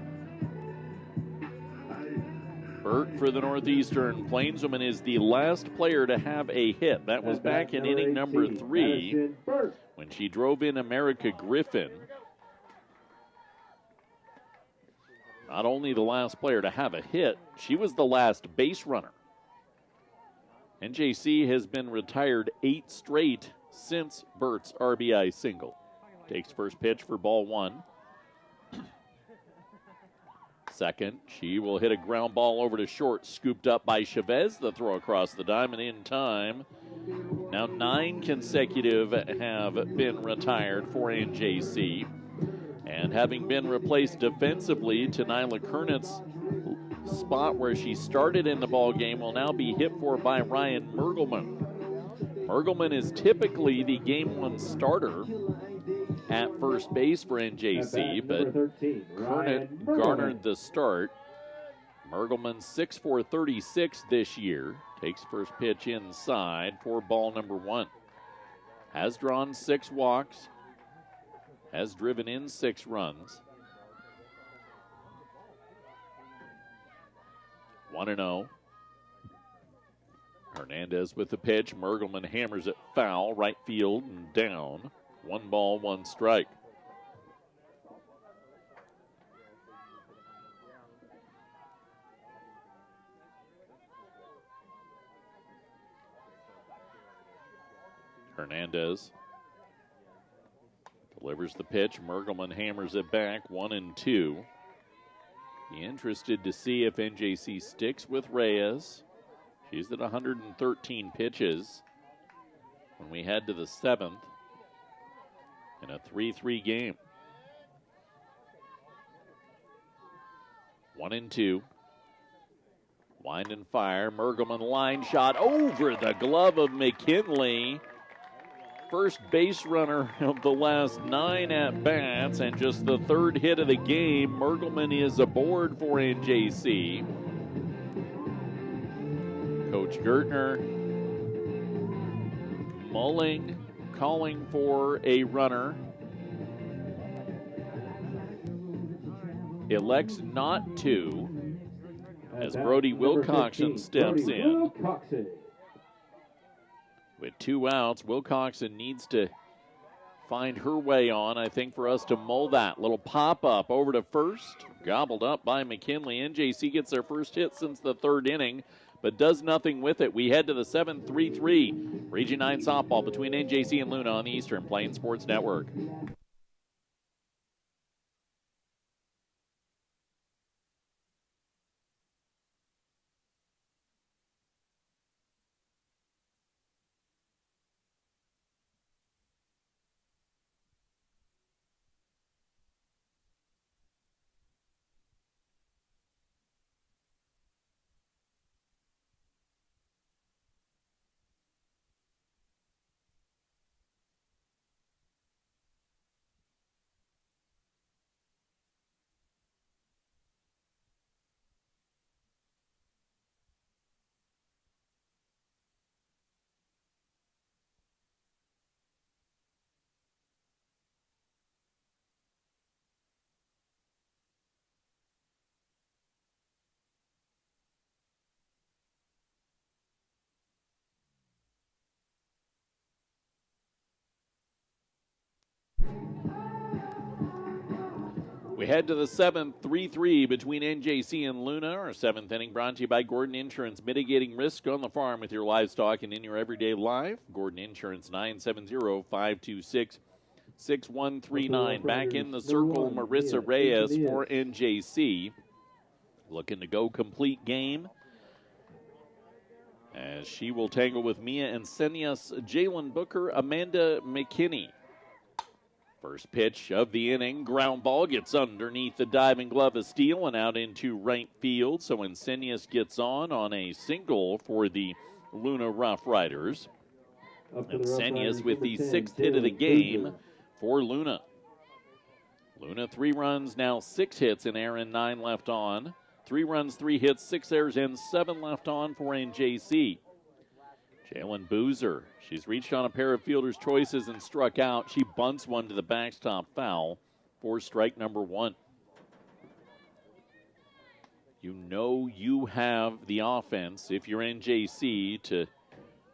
A: Burt for the Northeastern Plainswoman is the last player to have a hit. That was back in inning number 3 when she drove in America Griffin. Not only the last player to have a hit, she was the last base runner. NJC has been retired 8 straight since Burt's RBI single. Takes first pitch for ball 1. Second, she will hit a ground ball over to short, scooped up by Chavez. The throw across the diamond in time. Now 9 consecutive have been retired for NJC. And having been replaced defensively to Nyla Kernett's spot where she started in the ball game will now be hit for by Ryan Mergelman. Mergelman is typically the game 1 starter at first base for NJC, but Kernet garnered the start. Mergelman 6 for 36 this year. Takes first pitch inside for ball number 1. Has drawn 6 walks. Has driven in 6 runs. 1-0. Hernandez with the pitch. Mergelman hammers it foul, right field and down. 1 ball, 1 strike. Hernandez delivers the pitch. Mergelman hammers it back, 1-2. Be interested to see if NJC sticks with Reyes. She's at 113 pitches when we head to the 7th in a 3-3 game. 1-2. Wind and fire. Mergelman line shot over the glove of McKinley. First base runner of the last 9 at-bats and just the 3rd hit of the game. Mergelman is aboard for NJC. Coach Gertner mulling, calling for a runner. Elects not to. as Brody Wilcoxon steps in.
B: Wilcoxon.
A: With 2 outs, Wilcoxon needs to find her way on, I think, for us to mull that. Little pop-up over to first, gobbled up by McKinley. NJC gets their first hit since the 3rd inning, but does nothing with it. We head to the 7th, 3-3 Region 9 softball between NJC and Luna on the Eastern Plains Sports Network. We head to the 7th, 3-3 between NJC and Luna. Our 7th inning brought to you by Gordon Insurance, mitigating risk on the farm with your livestock and in your everyday life. Gordon Insurance, 970-526-6139. Back in the circle, Marissa Reyes for NJC. Looking to go complete game, as she will tangle with Mia Encenias, Jalen Booker, Amanda McKinney. First pitch of the inning, ground ball gets underneath the diving glove of Steele and out into right field. So Encenias gets on a single for the Luna Rough Riders. Encenias with the 6th hit of the game for Luna. Luna 3 runs, now 6 hits in air and 9 left on. 3 runs, 3 hits, 6 errors, and 7 left on for NJC. Jalen Boozer, she's reached on a pair of fielder's choices and struck out. She bunts one to the backstop foul for strike number 1. You know you have the offense if you're NJC to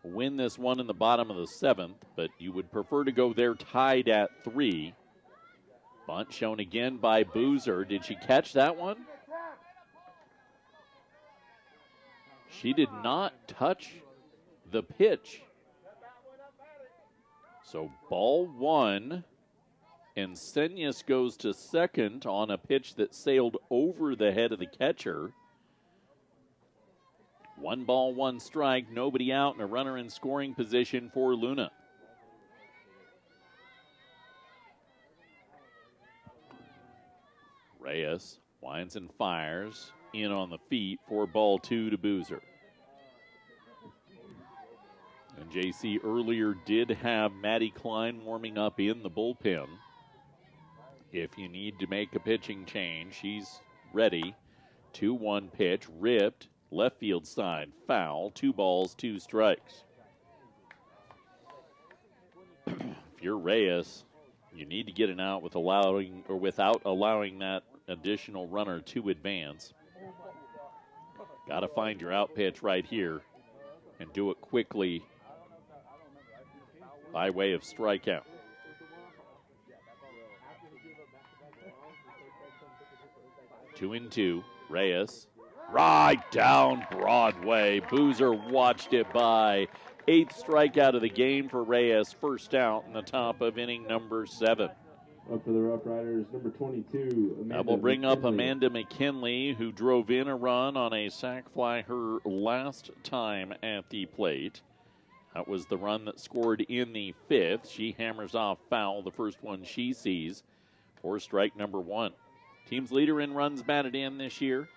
A: win this one in the bottom of the 7th, but you would prefer to go there tied at 3. Bunt shown again by Boozer. Did she catch that one? She did not touch the pitch. So ball 1, and Encenias goes to second on a pitch that sailed over the head of the catcher. 1 ball, 1 strike, nobody out, and a runner in scoring position for Luna. Reyes winds and fires in on the feet for ball 2 to Boozer. And JC earlier did have Maddie Klein warming up in the bullpen. If you need to make a pitching change, she's ready. 2-1 pitch, ripped, left field side, foul, 2 balls, 2 strikes. If you're Reyes, you need to get an out with without allowing that additional runner to advance. Got to find your out pitch right here and do it quickly by way of strikeout. Two and two. Reyes right down Broadway. Boozer watched it by. 8th strikeout of the game for Reyes. First out in the top of inning number 7.
B: Up for the Rough Riders, number 22.
A: That will bring up Amanda McKinley, who drove in a run on a sac fly her last time at the plate. That was the run that scored in the 5th. She hammers off foul, the first one she sees, for strike number 1. Team's leader in runs batted in this year.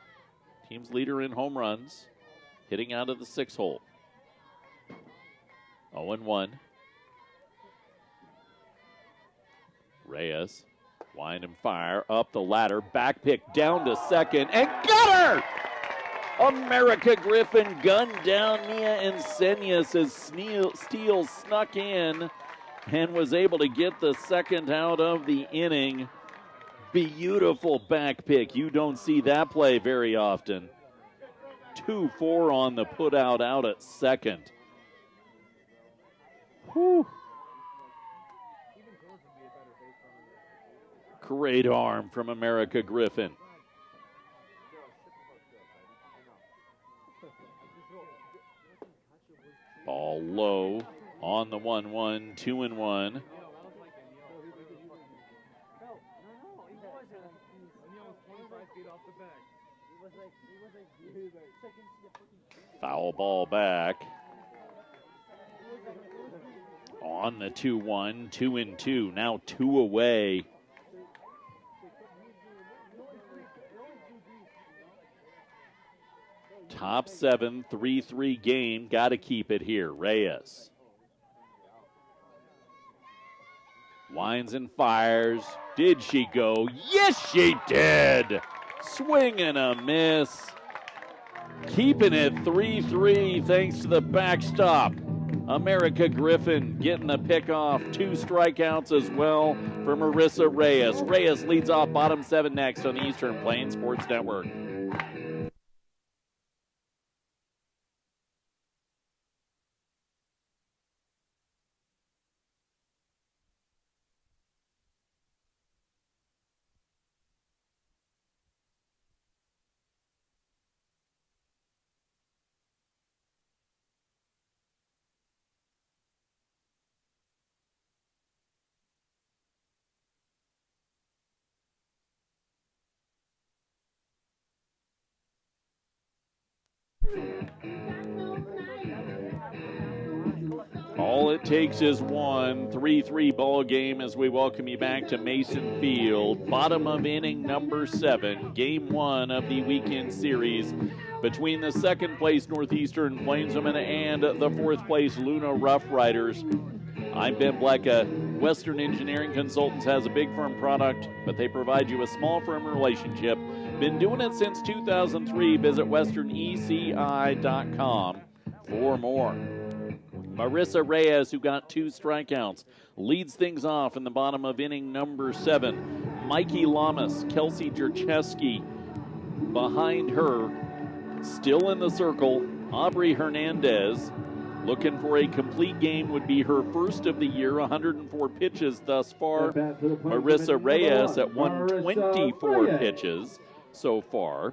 A: Team's leader in home runs, hitting out of the 6 hole. 0-1. Reyes, wind and fire, up the ladder, back pick down to second, and got her! America Griffin gunned down Mia Encenias as Steele snuck in and was able to get the second out of the inning. Beautiful back pick. You don't see that play very often. 2-4 on the put out at second. Whew. Great arm from America Griffin. Ball low on the 1-1, 2-1. Foul ball back. On the 2-1, 2-2. Now 2 away. Top 7, 3-3 game. Got to keep it here. Reyes. Winds and fires. Did she go? Yes, she did. Swing and a miss. Keeping it 3-3 thanks to the backstop. America Griffin getting the pick off. 2 strikeouts as well for Marissa Reyes. Reyes leads off bottom 7 next on the Eastern Plains Sports Network. All it takes is one. 3-3 ball game as we welcome you back to Mason Field. Bottom of inning number 7. Game 1 of the weekend series between the second place Northeastern Plainswomen and the fourth place Luna Rough Riders. I'm Ben Blecka. Western Engineering Consultants has a big firm product, but they provide you a small firm relationship. Been doing it since 2003. Visit westerneci.com for more. Marissa Reyes, who got 2 strikeouts, leads things off in the bottom of inning number 7. Mikey Lamas, Kelsey Jercheski behind her. Still in the circle, Aubrey Hernandez. Looking for a complete game, would be her first of the year. 104 pitches thus far. Marissa Reyes at 124 pitches so far.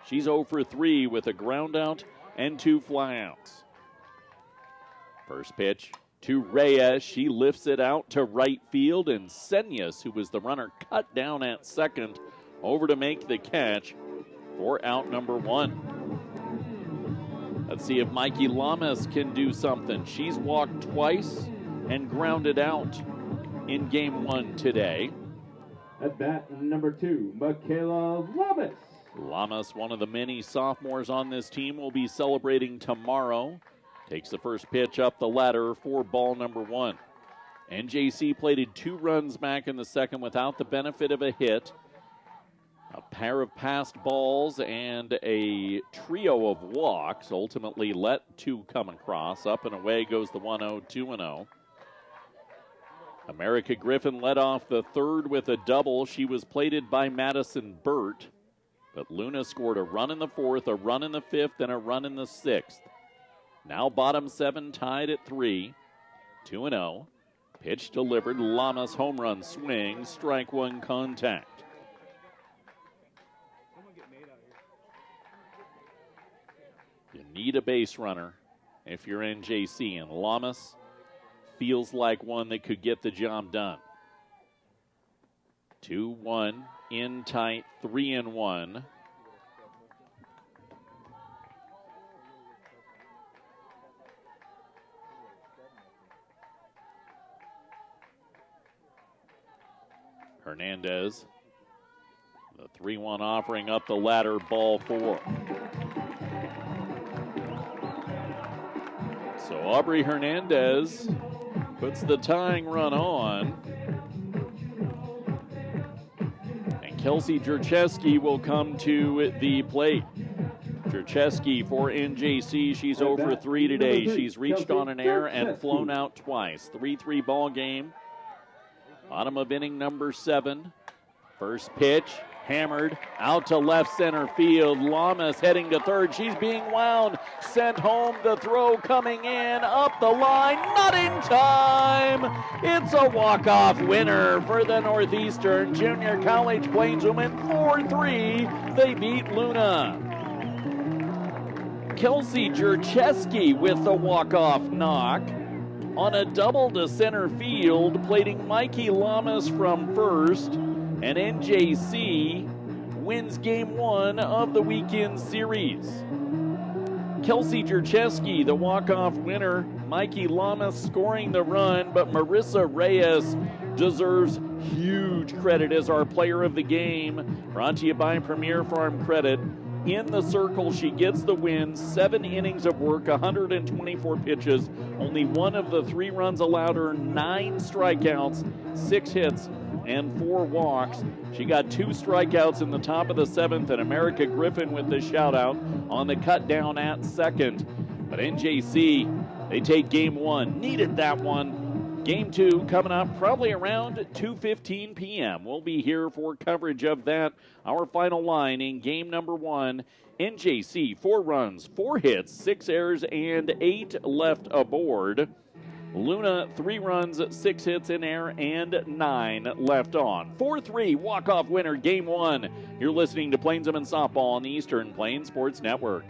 A: She's 0 for 3 with a ground out and 2 flyouts. First pitch to Reyes. She lifts it out to right field, and Senyas, who was the runner, cut down at second, over to make the catch for out number 1. Let's see if Mikey Lamas can do something. She's walked twice and grounded out in game 1 today.
B: At bat number 2, Michaela Lamas.
A: Lamas, one of the many sophomores on this team, will be celebrating tomorrow. Takes the first pitch up the ladder for ball number 1. NJC plated 2 runs back in the second without the benefit of a hit. A pair of passed balls and a trio of walks ultimately let 2 come across. Up and away goes the 1-0, 2-0. America Griffin led off the third with a double. She was plated by Madison Burt. But Luna scored a run in the 4th, a run in the 5th, and a run in the 6th. Now bottom 7 tied at 3. 2-0. Pitch delivered. Lamas home run swing. Strike 1 contact. You need a base runner if you're NJC, and Lamas feels like one that could get the job done. 2-1 in tight, 3-1. Hernandez, the 3-1 offering up the ladder, ball 4. So Aubrey Hernandez puts the tying run on. And Kelsey Jercheski will come to the plate. Jercheski for NJC. She's 0 for 3 today. She's reached on an error and flown out twice. 3-3 ball game. Bottom of inning number 7. First pitch Hammered out to left center field. Lamas heading to third. She's being wound. Sent home. The throw coming in. Up the line. Not in time. It's a walk-off winner for the Northeastern Junior College Plainswomen. 4-3. They beat Luna. Kelsey Jurcheski with the walk-off knock. On a double to center field, plating Mikey Lamas from first. And NJC wins game one of the weekend series. Kelsey Jurcheski, the walk-off winner. Mikey Lamas scoring the run, but Marissa Reyes deserves huge credit as our player of the game. Brought to you by Premier Farm Credit. In the circle, she gets the win. 7 innings of work, 124 pitches. Only one of the 3 runs allowed her, 9 strikeouts, 6 hits, and 4 walks. She got 2 strikeouts in the top of the 7th, and America Griffin with the shout-out on the cut down at second. But NJC, they take game one. Needed that one. Game two coming up probably around 2:15 p.m. We'll be here for coverage of that. Our final line in game number one. NJC, 4 runs, 4 hits, 6 errors, and 8 left aboard. Luna, 3 runs, 6 hits in air, and 9 left on. 4-3 walk-off winner, game one. You're listening to Plainswomen Softball on the Eastern Plains Sports Network.